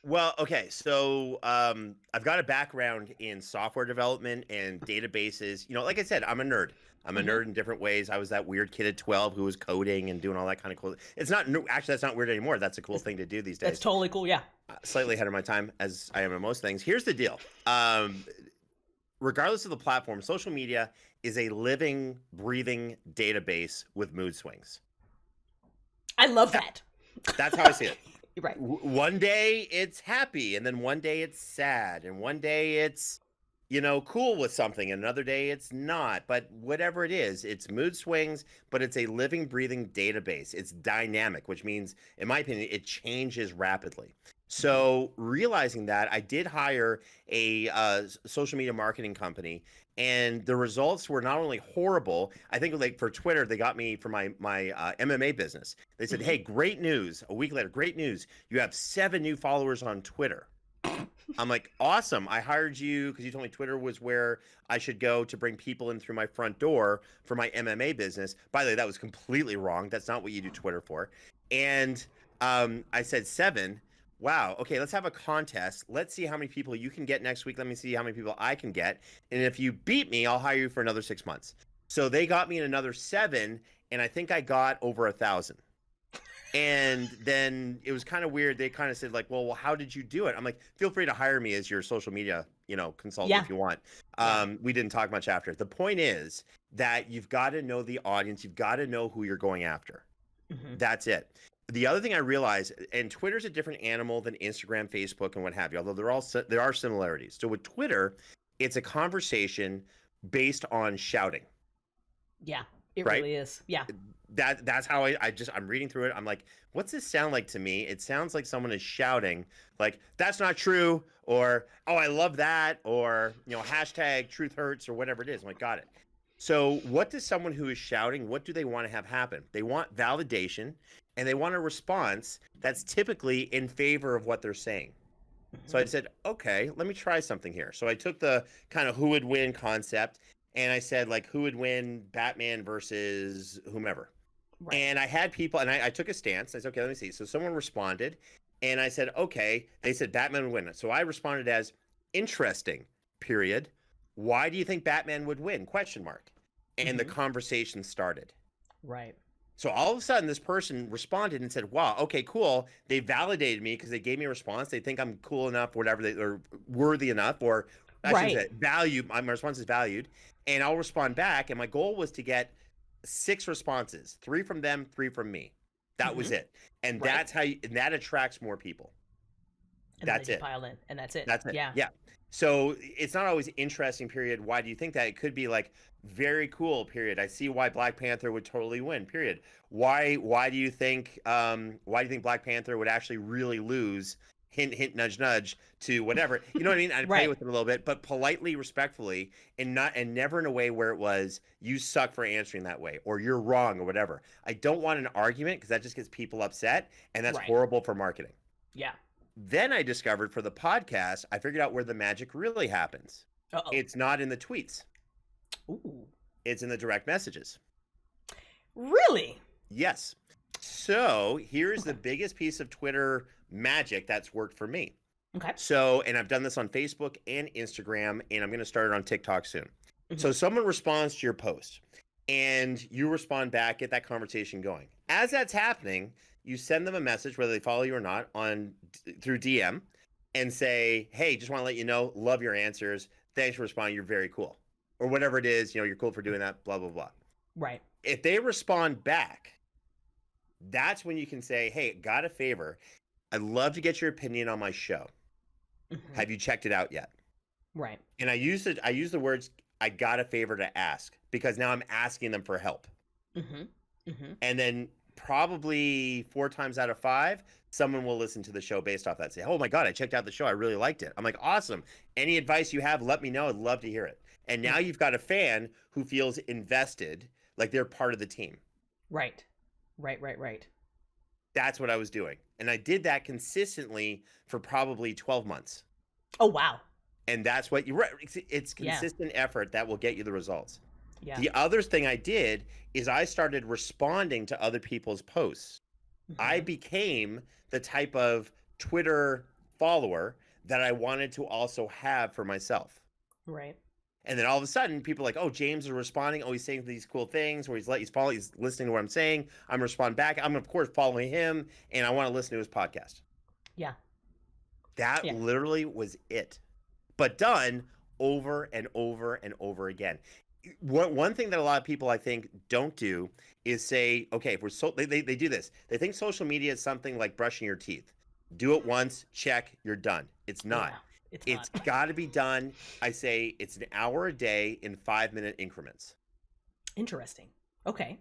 [SPEAKER 2] Well, okay, so I've got a background in software development and databases. Like I said, I'm a nerd. I'm a nerd in different ways. I was that weird kid at 12 who was coding and doing all that kind of cool. It's not actually that's not weird anymore. That's a cool thing to do these days.
[SPEAKER 1] That's totally cool. Yeah.
[SPEAKER 2] Slightly ahead of my time, as I am in most things. Here's the deal. Regardless of the platform, social media is a living, breathing database with mood swings.
[SPEAKER 1] I love that.
[SPEAKER 2] That's how I see it.
[SPEAKER 1] You're right.
[SPEAKER 2] One day it's happy, and then one day it's sad, and one day it's, cool with something, and another day it's not. But whatever it is, it's mood swings, but it's a living, breathing database. It's dynamic, which means, in my opinion, it changes rapidly. So realizing that, I did hire a social media marketing company, and the results were not only horrible. I think like for Twitter, they got me for my MMA business. They said, "Hey, great news!" A week later, great news! You have 7 new followers on Twitter. I'm like, awesome! I hired you because you told me Twitter was where I should go to bring people in through my front door for my MMA business. By the way, that was completely wrong. That's not what you do Twitter for. And I said 7. Wow. Okay, let's have a contest. Let's see how many people you can get next week. Let me see how many people I can get. And if you beat me, I'll hire you for another 6 months. So they got me in another 7, and I think I got over 1,000. And then it was kind of weird. They kind of said like, well, how did you do it? I'm like, feel free to hire me as your social media, consultant if you want. We didn't talk much after. The point is that you've got to know the audience. You've got to know who you're going after. That's it. The other thing I realized, and Twitter's a different animal than Instagram, Facebook, and what have you, although there are similarities. So with Twitter, it's a conversation based on shouting.
[SPEAKER 1] Yeah, it
[SPEAKER 2] right?
[SPEAKER 1] really is. Yeah.
[SPEAKER 2] That's how I'm reading through it. I'm like, what's this sound like to me? It sounds like someone is shouting, like, that's not true, or, oh, I love that, or, hashtag truth hurts, or whatever it is. I'm like, got it. So what does someone who is shouting, what do they want to have happen? They want validation, and they want a response that's typically in favor of what they're saying. So I said, okay, let me try something here. So I took the kind of who would win concept, and I said, like, who would win Batman versus whomever? Right. And I had people, and I took a stance. I said, okay, let me see. So someone responded, and I said, okay. They said Batman would win. So I responded as, interesting, period. Why do you think Batman would win? ? And the conversation started.
[SPEAKER 1] Right.
[SPEAKER 2] So all of a sudden, this person responded and said, wow, okay, cool. They validated me because they gave me a response. They think I'm cool enough, whatever, or worthy enough, or I should say value. My response is valued. And I'll respond back. And my goal was to get 6 responses, 3 from them, 3 from me. That was it. And that's how and that attracts more people.
[SPEAKER 1] And that's it. Pile in, and that's it.
[SPEAKER 2] That's it.
[SPEAKER 1] Yeah.
[SPEAKER 2] Yeah. So it's not always interesting, period. Why do you think that? It could be like, very cool, period. I see why Black Panther would totally win, period. Why do you think Black Panther would actually really lose? Hint, hint, nudge, nudge to whatever. You know what I mean? I play with it a little bit, but politely, respectfully, and never in a way where it was, you suck for answering that way, or you're wrong, or whatever. I don't want an argument because that just gets people upset, and that's horrible for marketing.
[SPEAKER 1] Yeah.
[SPEAKER 2] Then I discovered for the podcast, I figured out where the magic really happens. It's not in the tweets.
[SPEAKER 1] Ooh.
[SPEAKER 2] It's in the direct messages.
[SPEAKER 1] Really?
[SPEAKER 2] Yes. So here's the biggest piece of Twitter magic that's worked for me.
[SPEAKER 1] Okay.
[SPEAKER 2] So, and I've done this on Facebook and Instagram, and I'm going to start it on TikTok soon. So someone responds to your post, and you respond back, get that conversation going. As that's happening, you send them a message, whether they follow you or not, through DM, and say, hey, just want to let you know, love your answers. Thanks for responding. You're very cool. Or whatever it is, you're cool for doing that, blah, blah, blah.
[SPEAKER 1] Right.
[SPEAKER 2] If they respond back, that's when you can say, hey, got a favor. I'd love to get your opinion on my show. Have you checked it out yet?
[SPEAKER 1] Right.
[SPEAKER 2] And I use the words, I got a favor to ask, because now I'm asking them for help. And then probably 4 times out of 5, someone will listen to the show based off that. Say, oh my God, I checked out the show. I really liked it. I'm like, awesome. Any advice you have, let me know. I'd love to hear it. And now you've got a fan who feels invested, like they're part of the team. Right. That's what I was doing. And I did that consistently for probably 12 months.
[SPEAKER 1] Oh, wow.
[SPEAKER 2] And that's what it's consistent effort that will get you the results.
[SPEAKER 1] Yeah.
[SPEAKER 2] The other thing I did is I started responding to other people's posts. I became the type of Twitter follower that I wanted to also have for myself.
[SPEAKER 1] Right.
[SPEAKER 2] And then all of a sudden, people are like, oh, James is responding. Oh, he's saying these cool things where he's listening to what I'm saying. I'm responding back. I'm, of course, following him, and I want to listen to his podcast.
[SPEAKER 1] Yeah.
[SPEAKER 2] That literally was it. But done over and over and over again. One thing that a lot of people, I think, don't do is say, okay, if we're they do this. They think social media is something like brushing your teeth. Do it once, check, you're done. It's not.
[SPEAKER 1] Yeah,
[SPEAKER 2] it's got to be done. I say it's an hour a day in 5-minute increments.
[SPEAKER 1] Interesting. Okay.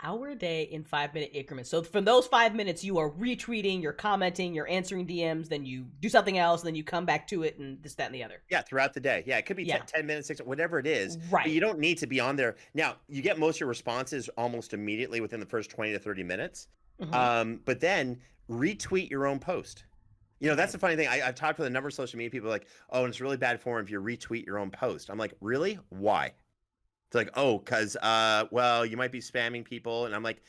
[SPEAKER 1] Hour a day in 5-minute increments. So from those 5 minutes, you are retweeting, you're commenting, you're answering DMs, then you do something else, and then you come back to it, and this, that, and the other.
[SPEAKER 2] Yeah, throughout the day. Yeah, it could be 10 minutes, 6, whatever it is.
[SPEAKER 1] Right.
[SPEAKER 2] But you don't need to be on there. Now, you get most of your responses almost immediately within the first 20 to 30 minutes. Mm-hmm. But then retweet your own post. You know, that's the funny thing. I've talked with a number of social media people like, oh, and it's really bad form if you retweet your own post. I'm like, really? Why? It's like, oh, because, well, you might be spamming people. And I'm like,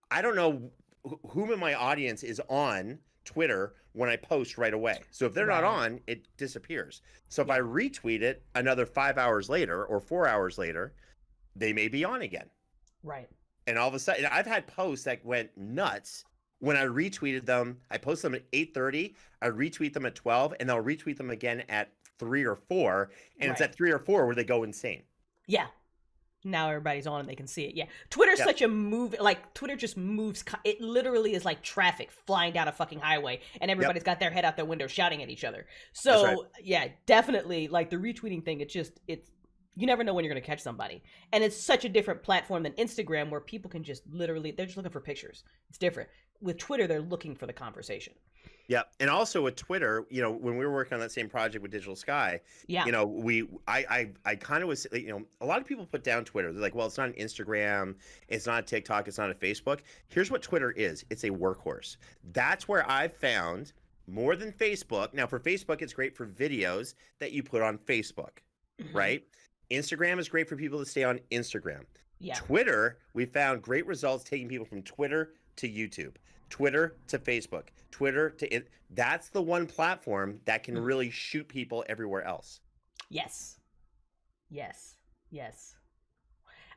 [SPEAKER 2] I don't know whom in my audience is on Twitter when I post right away. So if they're not on, it disappears. So if I retweet it another 5 hours later or 4 hours later, they may be on again.
[SPEAKER 1] Right.
[SPEAKER 2] And all of a sudden, I've had posts that went nuts when I retweeted them. I post them at 8:30, I retweet them at 12, and they'll retweet them again at 3 or 4. And it's at 3 or 4 where they go insane.
[SPEAKER 1] Yeah. Now everybody's on and they can see it. Yeah. Twitter's such a move. Like, Twitter just moves. It literally is like traffic flying down a fucking highway, and everybody's got their head out their window shouting at each other. So, yeah, definitely, like, the retweeting thing, it's you never know when you're going to catch somebody. And it's such a different platform than Instagram, where people can just literally, they're just looking for pictures. It's different. With Twitter, they're looking for the conversation.
[SPEAKER 2] Yeah, and also with Twitter, you know, when we were working on that same project with Digital Sky, you know, I kind of was, you know, a lot of people put down Twitter. They're like, well, it's not an Instagram, it's not a TikTok, it's not a Facebook. Here's what Twitter is. It's a workhorse. That's where I've found more than Facebook. Now, for Facebook, it's great for videos that you put on Facebook, right? Instagram is great for people to stay on Instagram. Yeah. Twitter, we found great results taking people from Twitter to YouTube, Twitter to Facebook, Twitter to that's the one platform that can really shoot people everywhere else. Yes.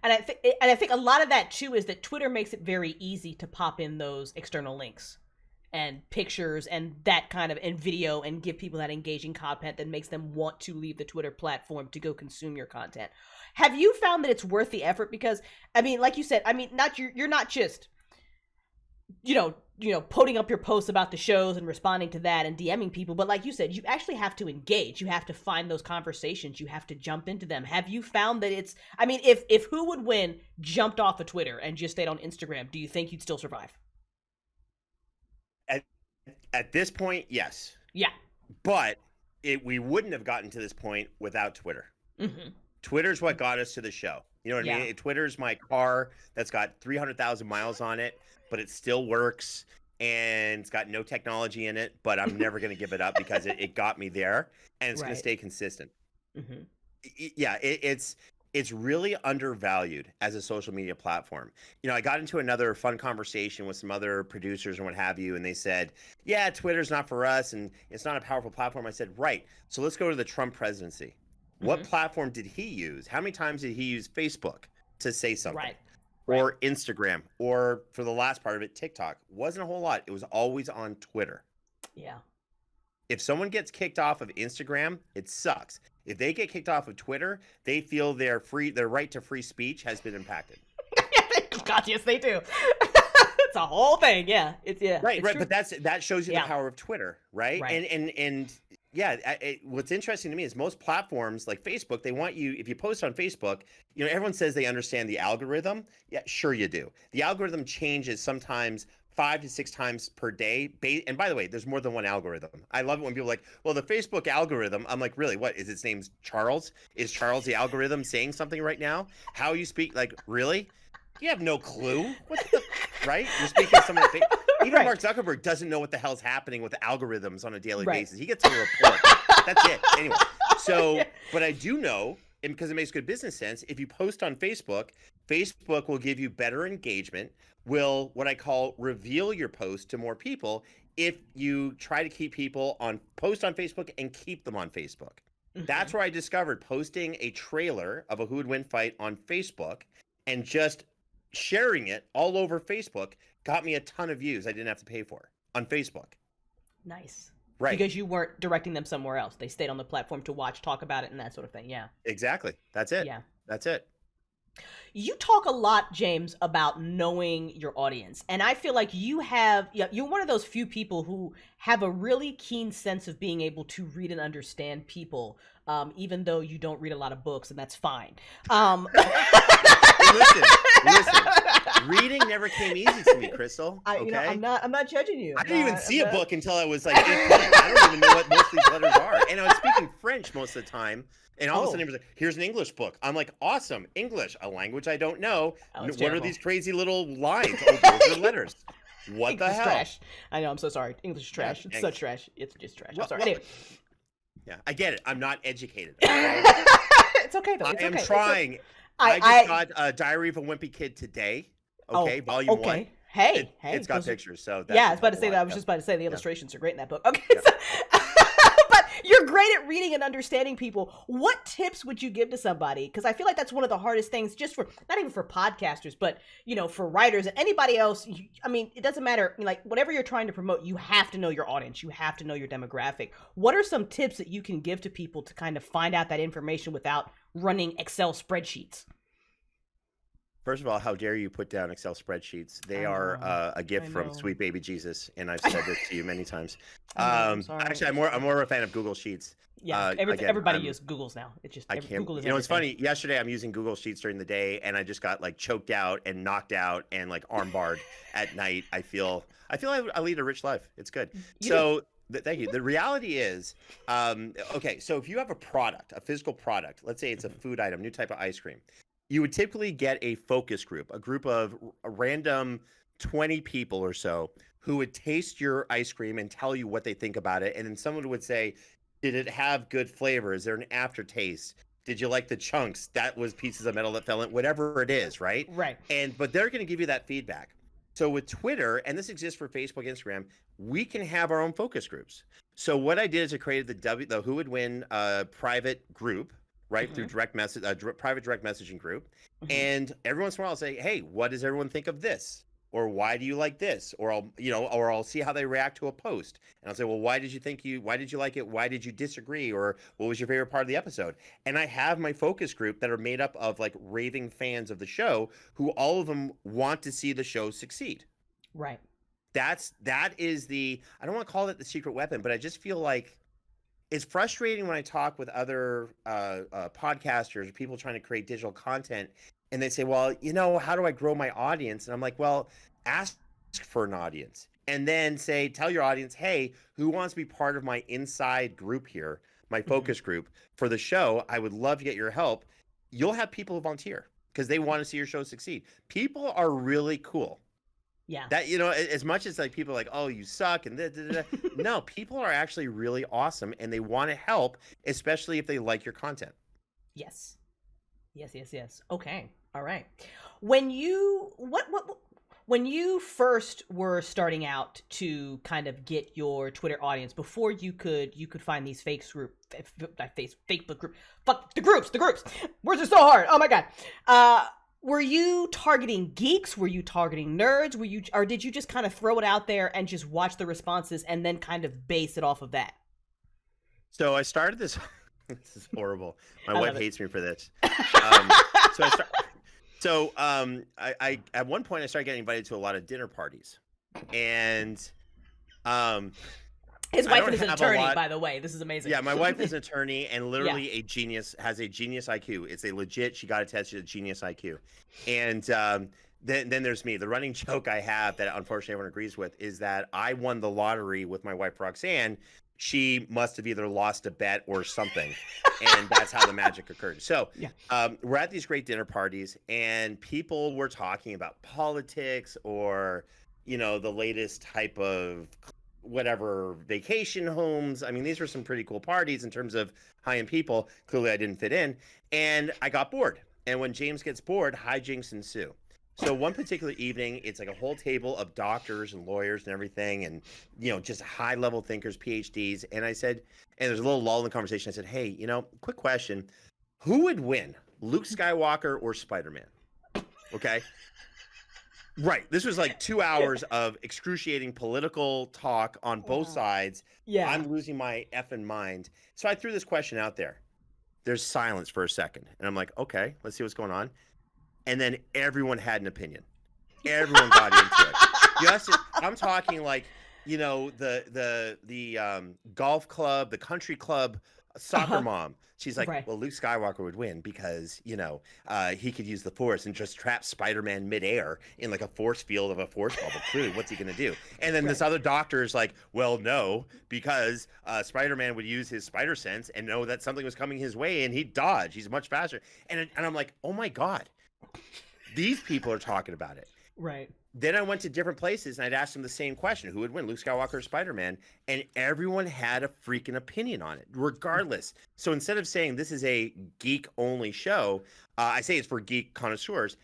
[SPEAKER 1] And I think a lot of that too is that Twitter makes it very easy to pop in those external links and pictures and that kind of, and video, and give people that engaging content that makes them want to leave the Twitter platform to go consume your content. Have you found that it's worth the effort? Because, I mean, like you said, I mean, you're not just, you know, putting up your posts about the shows and responding to that and DMing people, but like you said, you actually have to engage. You have to find those conversations. You have to jump into them. Have you found that it's, I mean, if Who Would Win jumped off of Twitter and just stayed on Instagram, do you think you'd still survive?
[SPEAKER 2] At this point, yes.
[SPEAKER 1] Yeah.
[SPEAKER 2] But we wouldn't have gotten to this point without Twitter. Mm-hmm. Twitter's what got us to the show. You know what I mean? Twitter's my car that's got 300,000 miles on it, but it still works, and it's got no technology in it, but I'm never going to give it up because it got me there, and it's going to stay consistent. Mm-hmm. Yeah, it's really undervalued as a social media platform. You know, I got into another fun conversation with some other producers and what have you, and they said, yeah, Twitter's not for us, and it's not a powerful platform. I said, right, so let's go to the Trump presidency. What platform did he use? How many times did he use Facebook to say something? Right. Or Instagram, or for the last part of it, TikTok? Wasn't a whole lot. It was always on Twitter. Yeah. If someone gets kicked off of Instagram, it sucks. If they get kicked off of Twitter, they feel their right to free speech has been impacted.
[SPEAKER 1] God, yes, they do. It's a whole thing. Yeah.
[SPEAKER 2] Right.
[SPEAKER 1] True.
[SPEAKER 2] But that shows you the power of Twitter, right? And yeah, what's interesting to me is most platforms like Facebook, they want you, if you post on Facebook, you know, everyone says they understand the algorithm. Yeah, sure you do. The algorithm changes sometimes 5 to 6 times per day. And by the way, there's more than one algorithm. I love it when people are like, well, the Facebook algorithm, I'm like, really, what is its name's Charles? Is Charles the algorithm saying something right now? How you speak, like, really? You have no clue. Right? You're speaking to someone. Even Mark Zuckerberg doesn't know what the hell's happening with the algorithms on a daily basis. He gets a report. That's it. Anyway, so, but I do know because it makes good business sense, if you post on Facebook, Facebook will give you better engagement, will what I call reveal your post to more people if you try to keep people on post on Facebook and keep them on Facebook. That's where I discovered posting a trailer of a who would win fight on Facebook and just sharing it all over Facebook got me a ton of views I didn't have to pay for on Facebook.
[SPEAKER 1] Nice.
[SPEAKER 2] Right.
[SPEAKER 1] Because you weren't directing them somewhere else. They stayed on the platform to watch, talk about it, and that sort of thing. Yeah.
[SPEAKER 2] Exactly. That's it.
[SPEAKER 1] Yeah.
[SPEAKER 2] That's it.
[SPEAKER 1] You talk a lot, James, about knowing your audience. And I feel like you're one of those few people who have a really keen sense of being able to read and understand people, even though you don't read a lot of books, and that's fine.
[SPEAKER 2] Listen. Reading never came easy to me, Crystal. Okay?
[SPEAKER 1] I'm not judging you.
[SPEAKER 2] I didn't even see a book until I was like 18. I don't even know what most of these letters are. And I was speaking French most of the time. And all of a sudden it was like, here's an English book. I'm like, awesome, English, a language I don't know. What
[SPEAKER 1] terrible.
[SPEAKER 2] are these crazy little lines? Oh, those are letters. What
[SPEAKER 1] English
[SPEAKER 2] the hell?
[SPEAKER 1] Trash. I know, I'm so sorry. English is trash. It's such trash. It's just trash. I'm sorry. Anyway.
[SPEAKER 2] Yeah, I get it. I'm not educated. Okay?
[SPEAKER 1] It's okay, though.
[SPEAKER 2] I am trying.
[SPEAKER 1] I
[SPEAKER 2] just got a Diary of a Wimpy Kid today. Okay, volume 1.
[SPEAKER 1] Hey,
[SPEAKER 2] it's got pictures, so that's
[SPEAKER 1] I was about to say that. I was just about to say the illustrations are great in that book. Okay,
[SPEAKER 2] Yeah.
[SPEAKER 1] so, but you're great at reading and understanding people. What tips would you give to somebody? Because I feel like that's one of the hardest things, just for not even for podcasters, but for writers and anybody else. I mean, it doesn't matter. Like whatever you're trying to promote, you have to know your audience. You have to know your demographic. What are some tips that you can give to people to kind of find out that information without running Excel spreadsheets?
[SPEAKER 2] First of all, how dare you put down Excel spreadsheets? They are a gift from sweet baby Jesus, and I've said this to you many times. Actually, I'm more of a fan of Google Sheets.
[SPEAKER 1] Yeah, everybody uses Googles now. It's just Google is
[SPEAKER 2] it's funny. Yesterday, I'm using Google Sheets during the day, and I just got like choked out and knocked out and like armbarred at night. I feel I lead a rich life. It's good. Thank you. The reality is, okay, so if you have a product, a physical product, let's say it's a food item, new type of ice cream, you would typically get a focus group, a group of a random 20 people or so who would taste your ice cream and tell you what they think about it. And then someone would say, did it have good flavor? Is there an aftertaste? Did you like the chunks? That was pieces of metal that fell in, whatever it is, right?
[SPEAKER 1] Right.
[SPEAKER 2] But they're going to give you that feedback. So with Twitter, and this exists for Facebook, Instagram, we can have our own focus groups. So what I did is I created the Who Would Win private group, right, through direct message, private direct messaging group. And every once in a while I'll say, hey, what does everyone think of this? Or why do you like this? Or I'll see how they react to a post. And I'll say, well, why did you like it? Why did you disagree? Or what was your favorite part of the episode? And I have my focus group that are made up of like raving fans of the show who all of them want to see the show succeed.
[SPEAKER 1] Right.
[SPEAKER 2] That is I don't want to call it the secret weapon, but I just feel like it's frustrating when I talk with other podcasters, people trying to create digital content, and they say, well, how do I grow my audience? And I'm like, well, ask for an audience and then tell your audience, hey, who wants to be part of my inside group here, my focus group for the show? I would love to get your help. You'll have people who volunteer because they want to see your show succeed. People are really cool.
[SPEAKER 1] Yeah.
[SPEAKER 2] That, as much as like people are like, oh, you suck. And no, people are actually really awesome and they want to help, especially if they like your content.
[SPEAKER 1] Yes. Okay. All right. When you first were starting out to kind of get your Twitter audience, before you could find these Facebook group, fuck the groups. Words are so hard. Oh my God. Were you targeting geeks? Were you targeting nerds? Or did you just kind of throw it out there and just watch the responses and then kind of base it off of that?
[SPEAKER 2] So I started this. This is horrible. My wife hates me for this. I at one point I started getting invited to a lot of dinner parties, and
[SPEAKER 1] his wife is an attorney, by the way. This is amazing.
[SPEAKER 2] Yeah, my wife is an attorney and literally a genius, has a genius IQ. It's a legit, she got a test, she's a genius IQ. And then there's me. The running joke I have that unfortunately everyone agrees with is that I won the lottery with my wife, Roxanne. She must have either lost a bet or something. And that's how the magic occurred. So we're at these great dinner parties and people were talking about politics or, the latest type of whatever vacation homes. I mean, these were some pretty cool parties in terms of high-end people. Clearly, I didn't fit in, and I got bored. And when James gets bored, hijinks ensue. So one particular evening, it's like a whole table of doctors and lawyers and everything, and just high-level thinkers, PhDs. And I said, and there's a little lull in the conversation. I said, hey, quick question: who would win, Luke Skywalker or Spider-Man? Okay. Right. This was like 2 hours of excruciating political talk on both sides.
[SPEAKER 1] Yeah.
[SPEAKER 2] I'm losing my effing mind. So I threw this question out there. There's silence for a second. And I'm like, okay, let's see what's going on. And then everyone had an opinion. Everyone got into it. I'm talking like, the golf club, the country club, soccer mom. She's like, well, Luke Skywalker would win because, he could use the Force and just trap Spider-Man midair in like a force field of a force bubble. Clearly, what's he going to do? And then this other doctor is like, well, no, because Spider-Man would use his spider sense and know that something was coming his way and he'd dodge. He's much faster. And I'm like, oh my God, these people are talking about it.
[SPEAKER 1] Right.
[SPEAKER 2] Then I went to different places and I'd ask them the same question: who would win, Luke Skywalker or Spider-Man? And everyone had a freaking opinion on it, regardless. So instead of saying this is a geek-only show, I say it's for geek connoisseurs.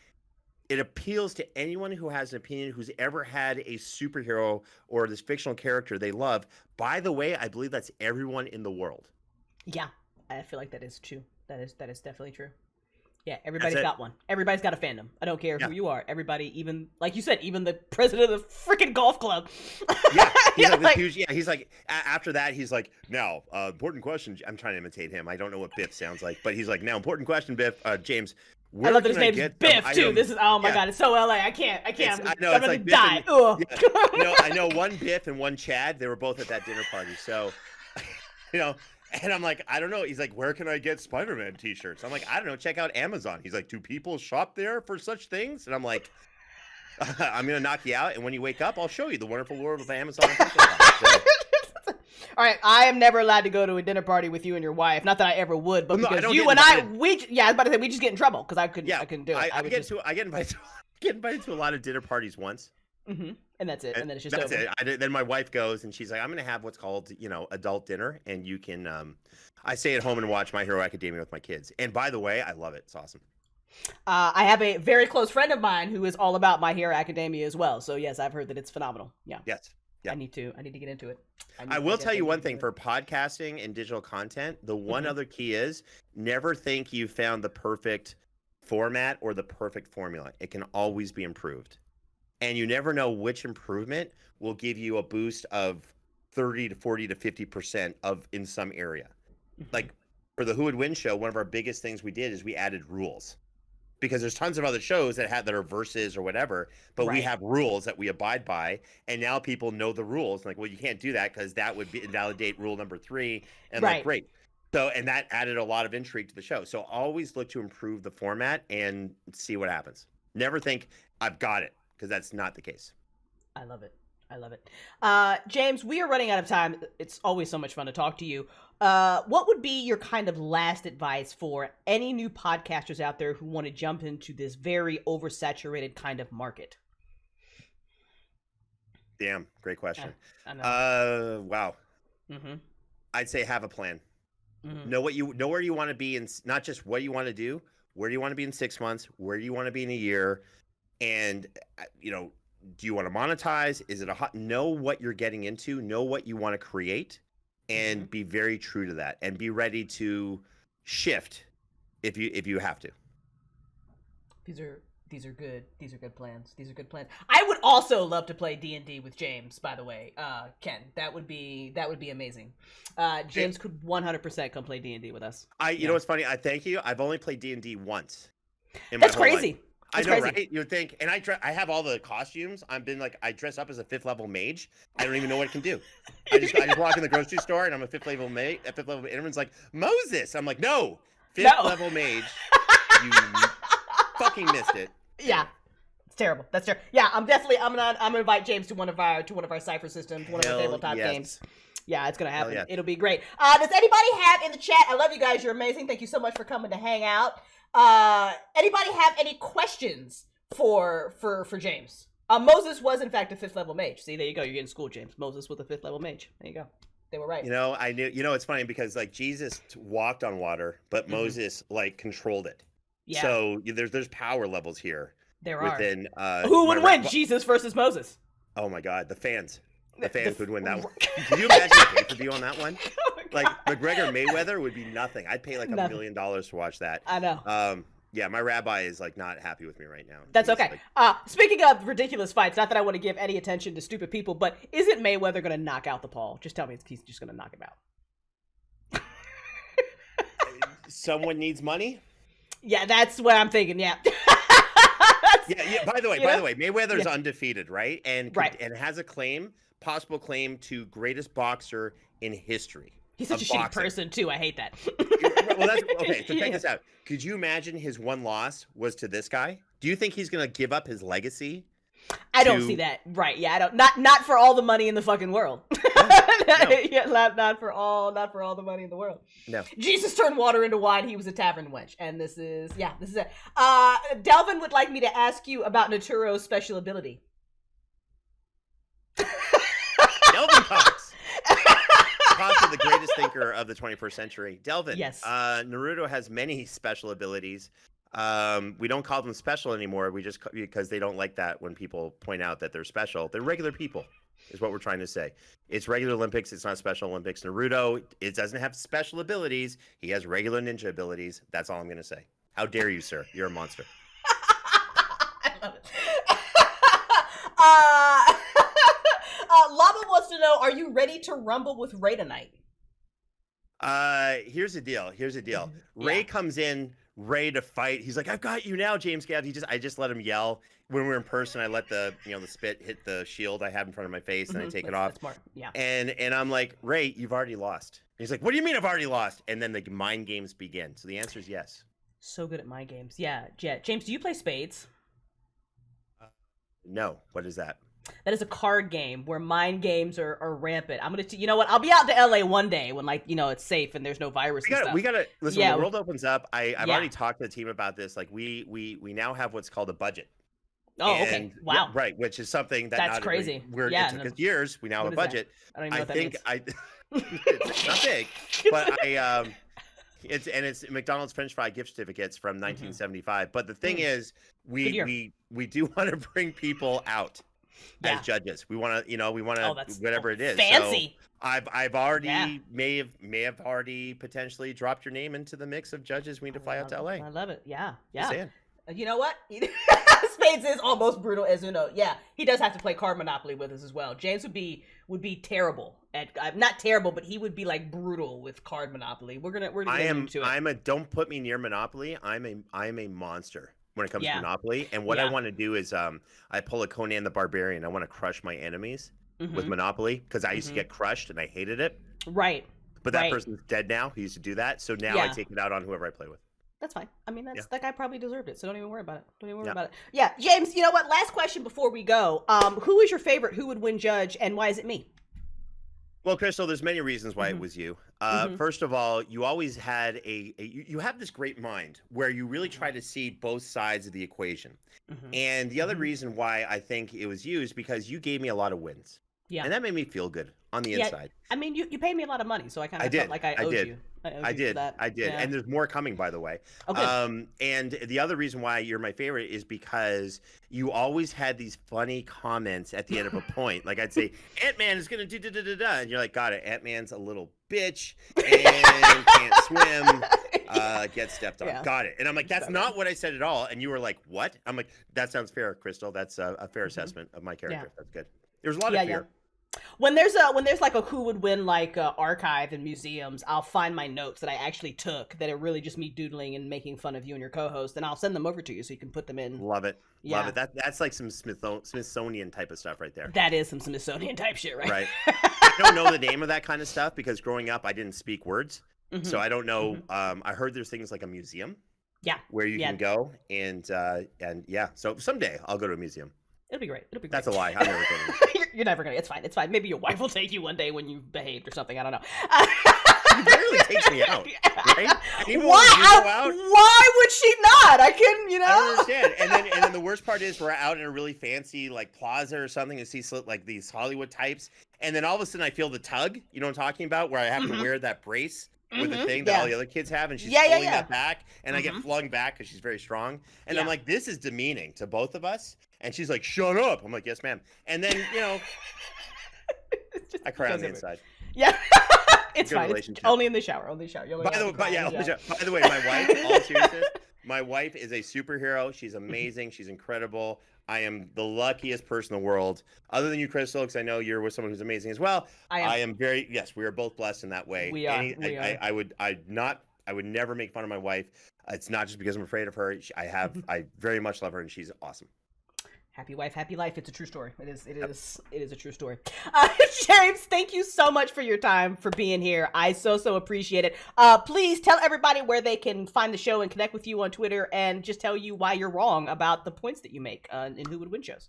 [SPEAKER 2] It appeals to anyone who has an opinion, who's ever had a superhero or this fictional character they love. By the way, I believe that's everyone in the world.
[SPEAKER 1] Yeah, I feel like that is true. That is definitely true. Yeah, everybody's got one. Everybody's got a fandom. I don't care who you are. Everybody, even like you said, even the president of the freaking golf club.
[SPEAKER 2] Yeah, he's like, huge. Yeah, he's like after that, he's like, now important question. I'm trying to imitate him. I don't know what Biff sounds like, but he's like, now important question, Biff. James.
[SPEAKER 1] I love that his name's Biff too. This is my God, it's so LA. I can't. I'm gonna die.
[SPEAKER 2] I know one Biff and one Chad. They were both at that dinner party. So, And I'm like, I don't know. He's like, where can I get Spider-Man t-shirts? I'm like, I don't know. Check out Amazon. He's like, do people shop there for such things? And I'm like, I'm going to knock you out. And when you wake up, I'll show you the wonderful world of Amazon.
[SPEAKER 1] All right. I am never allowed to go to a dinner party with you and your wife. Not that I ever would, but because you and I, I was about to say, we just get in trouble because I couldn't do it.
[SPEAKER 2] I get invited to a lot of dinner parties once.
[SPEAKER 1] Mm-hmm. And that's it. And then it's just
[SPEAKER 2] that's
[SPEAKER 1] over.
[SPEAKER 2] it. Then my wife goes and she's like, I'm going to have what's called, adult dinner. And you can, I stay at home and watch My Hero Academia with my kids. And by the way, I love it. It's awesome.
[SPEAKER 1] I have a very close friend of mine who is all about My Hero Academia as well. So yes, I've heard that it's phenomenal. Yeah.
[SPEAKER 2] Yes. Yeah.
[SPEAKER 1] I need to get into it.
[SPEAKER 2] I will tell you one thing for podcasting and digital content. The one other key is never think you found the perfect format or the perfect formula. It can always be improved. And you never know which improvement will give you a boost of 30 to 40 to 50% in some area. Like for the Who Would Win show, one of our biggest things we did is we added rules. Because there's tons of other shows that are verses or whatever, but we have rules that we abide by, and now people know the rules. Like, well, you can't do that because that would invalidate rule number 3, and like, great. So, and that added a lot of intrigue to the show. So always look to improve the format and see what happens. Never think I've got it, because that's not the case.
[SPEAKER 1] I love it. James, we are running out of time. It's always so much fun to talk to you. What would be your kind of last advice for any new podcasters out there who want to jump into this very oversaturated kind of market?
[SPEAKER 2] Damn, great question.
[SPEAKER 1] I know.
[SPEAKER 2] Wow.
[SPEAKER 1] Mm-hmm.
[SPEAKER 2] I'd say have a plan.
[SPEAKER 1] Mm-hmm.
[SPEAKER 2] Know where you want to be, and not just what you want to do. Where do you want to be in 6 months? Where do you want to be in a year? And do you want to monetize? Is it know what you're getting into? Know what you want to create, and be very true to that, and be ready to shift if you have to. These
[SPEAKER 1] are good. These are good plans. I would also love to play D&D with James, by the way. Ken, that would be amazing. James could 100% come play D&D with us.
[SPEAKER 2] You know what's funny? I thank you. I've only played D&D once.
[SPEAKER 1] That's crazy.
[SPEAKER 2] I know, right? You would think, and I have all the costumes. I dress up as a 5th level mage. I don't even know what it can do. I just walk in the grocery store and I'm a 5th level mage. And everyone's like, Moses. I'm like, no, 5th level mage. You fucking missed it.
[SPEAKER 1] Yeah, it's terrible. That's terrible. Yeah, I'm gonna invite James to one of our Cypher systems, one of our tabletop games. Yeah, it's gonna happen. Yeah. It'll be great. Does anybody have in the chat? I love you guys. You're amazing. Thank you so much for coming to hang out. Anybody have any questions for James? Moses was in fact a 5th level mage. See, there you go. You're getting schooled, James. Moses was a 5th level mage. There you go. They were right.
[SPEAKER 2] I knew. It's funny because like Jesus walked on water, but Moses like controlled it. Yeah. So there's power levels here.
[SPEAKER 1] There
[SPEAKER 2] within,
[SPEAKER 1] are. Who would win, Jesus versus Moses?
[SPEAKER 2] Oh my God, the fans. The fans would win that one. Can you imagine a pay-per-view on that one? Oh like McGregor Mayweather would be nothing. I'd pay like $1 million to watch that.
[SPEAKER 1] I know.
[SPEAKER 2] Yeah, my rabbi is like not happy with me right now.
[SPEAKER 1] That's okay. Like... speaking of ridiculous fights, not that I want to give any attention to stupid people, but isn't Mayweather going to knock out the Paul? Just tell me he's just going to knock him out.
[SPEAKER 2] Someone needs money?
[SPEAKER 1] Yeah, that's what I'm thinking. Yeah.
[SPEAKER 2] Yeah. By the way, Mayweather's undefeated, right? And has a possible claim to greatest boxer in history.
[SPEAKER 1] He's such a shitty person too. I hate that.
[SPEAKER 2] Well, that's okay. So check this out. Could you imagine his one loss was to this guy? Do you think he's gonna give up his legacy?
[SPEAKER 1] I don't see that. Right? Yeah, I don't. Not for all the money in the fucking world. No. Yeah, not for all the money in the world.
[SPEAKER 2] No.
[SPEAKER 1] Jesus turned water into wine. He was a tavern wench, and this is it. Delvin would like me to ask you about Naturo's special ability.
[SPEAKER 2] Delvin Cox. Possibly the greatest thinker of the 21st century. Delvin.
[SPEAKER 1] Yes.
[SPEAKER 2] Naruto has many special abilities. We don't call them special anymore. We just because they don't like that when people point out that they're special. They're regular people, is what we're trying to say. It's regular Olympics. It's not Special Olympics. Naruto, it doesn't have special abilities. He has regular ninja abilities. That's all I'm going to say. How dare you, sir? You're a monster.
[SPEAKER 1] I love it. Lava wants to know, are you ready to rumble with Ray tonight?
[SPEAKER 2] Here's the deal. Ray comes in ready to fight. He's like, I've got you now, James Gavsie. I just let him yell. When we're in person, I let the spit hit the shield I have in front of my face, and I take it off.
[SPEAKER 1] That's smart. Yeah.
[SPEAKER 2] And I'm like, Ray, you've already lost. And he's like, what do you mean I've already lost? And then the mind games begin. So the answer is yes.
[SPEAKER 1] So good at mind games. Yeah. James, do you play spades?
[SPEAKER 2] No. What is that?
[SPEAKER 1] That is a card game where mind games are rampant. I'm gonna, you know what? I'll be out to LA one day when it's safe and there's no virus.
[SPEAKER 2] We gotta listen. When the world opens up, I've already talked to the team about this. Like we now have what's called a budget.
[SPEAKER 1] Oh, okay. Wow.
[SPEAKER 2] Yeah, right, which is something
[SPEAKER 1] that's crazy.
[SPEAKER 2] It took us years. We now have a budget.
[SPEAKER 1] That? I don't even know what that means.
[SPEAKER 2] It's not big, but it's McDonald's French fry gift certificates from 1975. But the thing is, we do want to bring people out as judges. We want to whatever it is.
[SPEAKER 1] Fancy.
[SPEAKER 2] So I've already may have already potentially dropped your name into the mix of judges. We need to fly out to LA.
[SPEAKER 1] I love it. Yeah. You know what? Spades is almost brutal as Uno. Yeah, he does have to play card Monopoly with us as well. James would be terrible at not terrible, but he would be like brutal with card Monopoly. We're gonna get into it.
[SPEAKER 2] Don't put me near Monopoly. I'm a monster when it comes to Monopoly. And what I want to do is I pull a Conan the Barbarian. I want to crush my enemies with Monopoly because I used to get crushed and I hated it.
[SPEAKER 1] Right.
[SPEAKER 2] But that person's dead now. He used to do that. So now I take it out on whoever I play with.
[SPEAKER 1] That's fine. I mean, that guy probably deserved it, so don't even worry about it. Yeah, James, you know what? Last question before we go. Who is your favorite? Who would win judge, and why is it me?
[SPEAKER 2] Well, Crystal, there's many reasons why it was you. First of all, you always had you have this great mind where you really try to see both sides of the equation. And the other reason why I think it was you is because you gave me a lot of wins. Yeah. And that made me feel good on the inside.
[SPEAKER 1] I mean, you paid me a lot of money, so I kind of felt like I owed you. I did.
[SPEAKER 2] Yeah. And there's more coming, by the way.
[SPEAKER 1] Okay.
[SPEAKER 2] And the other reason why you're my favorite is because you always had these funny comments at the end of a point. Like I'd say, Ant-Man is going to do da-da-da-da. And you're like, got it. Ant-Man's a little bitch and can't swim, get stepped on. Yeah. Got it. And I'm like, that's not what I said at all. And you were like, what? I'm like, that sounds fair, Crystal. That's a fair assessment of my character. Yeah. That's good. There's a lot of fear.
[SPEAKER 1] When there's like a who would win archive in museums, I'll find my notes that I actually took that are really just me doodling and making fun of you and your co-host, and I'll send them over to you so you can put them in.
[SPEAKER 2] Love it. That's like some Smithsonian type of stuff right there.
[SPEAKER 1] That is some Smithsonian type shit, right?
[SPEAKER 2] Right. I don't know the name of that kind of stuff because growing up I didn't speak words, so I don't know. I heard there's things like a museum.
[SPEAKER 1] Yeah.
[SPEAKER 2] Where you can go and so someday I'll go to a museum.
[SPEAKER 1] It'll be great.
[SPEAKER 2] That's a lie. I'm never going.
[SPEAKER 1] You're never going to. It's fine. Maybe your wife will take you one day when you've behaved or something. I don't know.
[SPEAKER 2] She literally takes me out, right? And even
[SPEAKER 1] Why?
[SPEAKER 2] when we go out,
[SPEAKER 1] Why would she not? I couldn't,
[SPEAKER 2] I don't understand. And then the worst part is we're out in a really fancy like plaza or something and see like these Hollywood types, and then all of a sudden I feel the tug. You know what I'm talking about? Where I have to wear that brace with the thing that all the other kids have, and she's pulling that back, and I get flung back because she's very strong. And I'm like, this is demeaning to both of us. And she's like, shut up. I'm like, yes, ma'am. And then, I cry on the inside.
[SPEAKER 1] Yeah. It's fine. It's only in the shower. Only the shower.
[SPEAKER 2] By the way, my wife, all seriousness, my wife is a superhero. She's amazing. She's incredible. I am the luckiest person in the world, other than you, Crystal, because I know you're with someone who's amazing as well. I am very, yes, we are both blessed in that way.
[SPEAKER 1] We are.
[SPEAKER 2] I would never make fun of my wife. It's not just because I'm afraid of her. I very much love her, and she's awesome.
[SPEAKER 1] Happy wife, happy life. It's a true story. It is a true story. James, thank you so much for your time, for being here. I so appreciate it. Please tell everybody where they can find the show and connect with you on Twitter, and just tell you why you're wrong about the points that you make in Who Would Win shows.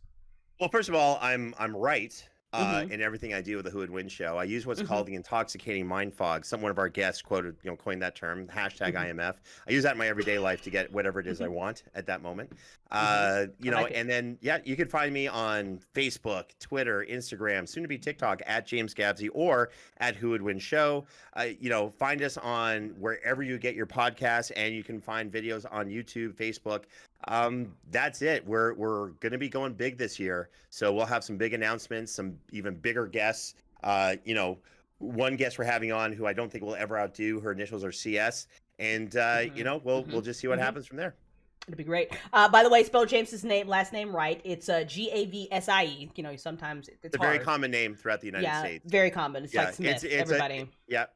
[SPEAKER 2] Well, first of all, I'm right in everything I do with the Who Would Win show. I use what's called the intoxicating mind fog. One of our guests coined that term, #IMF. I use that in my everyday life to get whatever it is I want at that moment. And then, you can find me on Facebook, Twitter, Instagram, soon to be TikTok, at James Gavsie or at Who Would Win Show. Find us on wherever you get your podcasts, and you can find videos on YouTube, Facebook. That's it. We're going to be going big this year. So we'll have some big announcements, some even bigger guests. One guest we're having on who I don't think we'll ever outdo. Her initials are CS. And, we'll just see what happens from there.
[SPEAKER 1] It'll be great. By the way, spell James's last name right. It's Gavsie. Sometimes it's
[SPEAKER 2] a very common name throughout the United States.
[SPEAKER 1] Very common. It's like Smith. Everybody.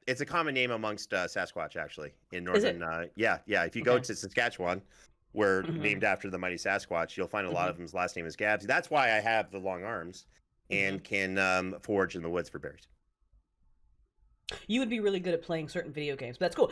[SPEAKER 2] It's a common name amongst Sasquatch, actually, in northern. If you go to Saskatchewan, we're named after the mighty Sasquatch, you'll find a lot of them's last name is Gavsie. That's why I have the long arms and can forage in the woods for berries.
[SPEAKER 1] You would be really good at playing certain video games, but that's cool.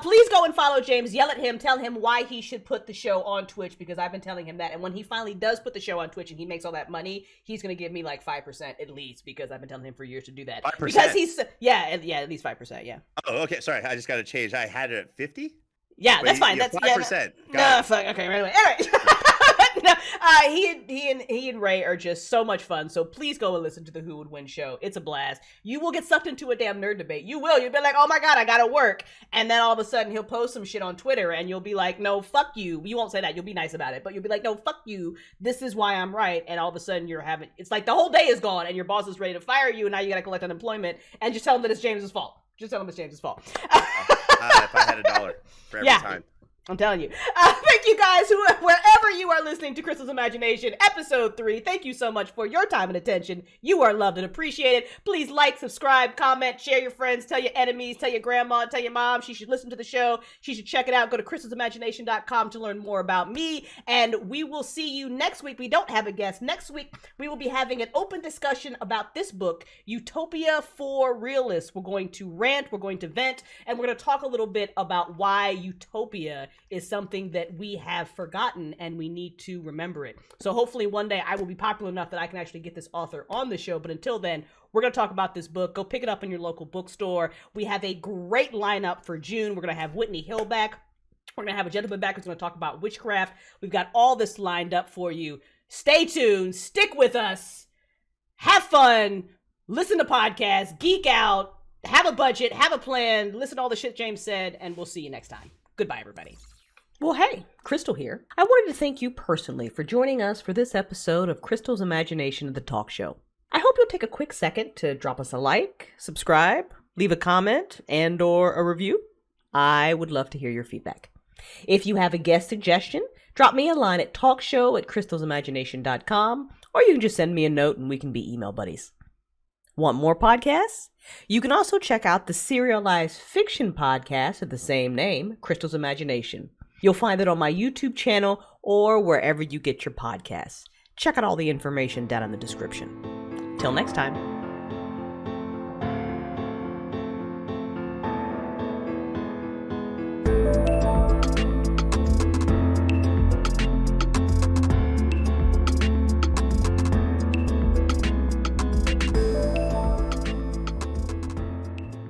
[SPEAKER 1] Please go and follow James. Yell at him. Tell him why he should put the show on Twitch, because I've been telling him that. And when he finally does put the show on Twitch and he makes all that money, he's going to give me like 5% at least, because I've been telling him for years to do that.
[SPEAKER 2] 5%?
[SPEAKER 1] Because he's, at least 5%, yeah.
[SPEAKER 2] Oh, okay. Sorry. I just got to change. I had it at 50?
[SPEAKER 1] Yeah, that's fine. That's
[SPEAKER 2] 5%.
[SPEAKER 1] No, fuck. Okay, right away. All right. No, he and Ray are just so much fun. So please go and listen to the Who Would Win show. It's a blast. You will get sucked into a damn nerd debate. You will. You'll be like, oh my God, I gotta work. And then all of a sudden he'll post some shit on Twitter and you'll be like, no, fuck you. You won't say that. You'll be nice about it. But you'll be like, no, fuck you. This is why I'm right. And all of a sudden it's like the whole day is gone and your boss is ready to fire you. And now you gotta collect unemployment and just tell him that it's James's fault. Just tell him it's James's fault.
[SPEAKER 2] If I had $1 for every time.
[SPEAKER 1] I'm telling you. Thank you guys, wherever you are listening to Crystal's Imagination, episode 3. Thank you so much for your time and attention. You are loved and appreciated. Please like, subscribe, comment, share your friends, tell your enemies, tell your grandma, tell your mom. She should listen to the show. She should check it out. Go to crystalsimagination.com to learn more about me. And we will see you next week. We don't have a guest. Next week, we will be having an open discussion about this book, Utopia for Realists. We're going to rant, we're going to vent, and we're going to talk a little bit about why utopia is something that we have forgotten and we need to remember it. So hopefully one day I will be popular enough that I can actually get this author on the show. But until then, we're going to talk about this book. Go pick it up in your local bookstore. We have a great lineup for June. We're going to have Whitney Hill back. We're going to have a gentleman back who's going to talk about witchcraft. We've got all this lined up for you. Stay tuned. Stick with us. Have fun. Listen to podcasts. Geek out. Have a budget. Have a plan. Listen to all the shit James said. And we'll see you next time. Goodbye, everybody. Well, hey, Crystal here. I wanted to thank you personally for joining us for this episode of Crystal's Imagination of the Talk Show. I hope you'll take a quick second to drop us a like, subscribe, leave a comment, and/or a review. I would love to hear your feedback. If you have a guest suggestion, drop me a line at talkshow@crystalsimagination.com, or you can just send me a note and we can be email buddies. Want more podcasts? You can also check out the serialized fiction podcast of the same name, Crystal's Imagination. You'll find it on my YouTube channel or wherever you get your podcasts. Check out all the information down in the description. Till next time.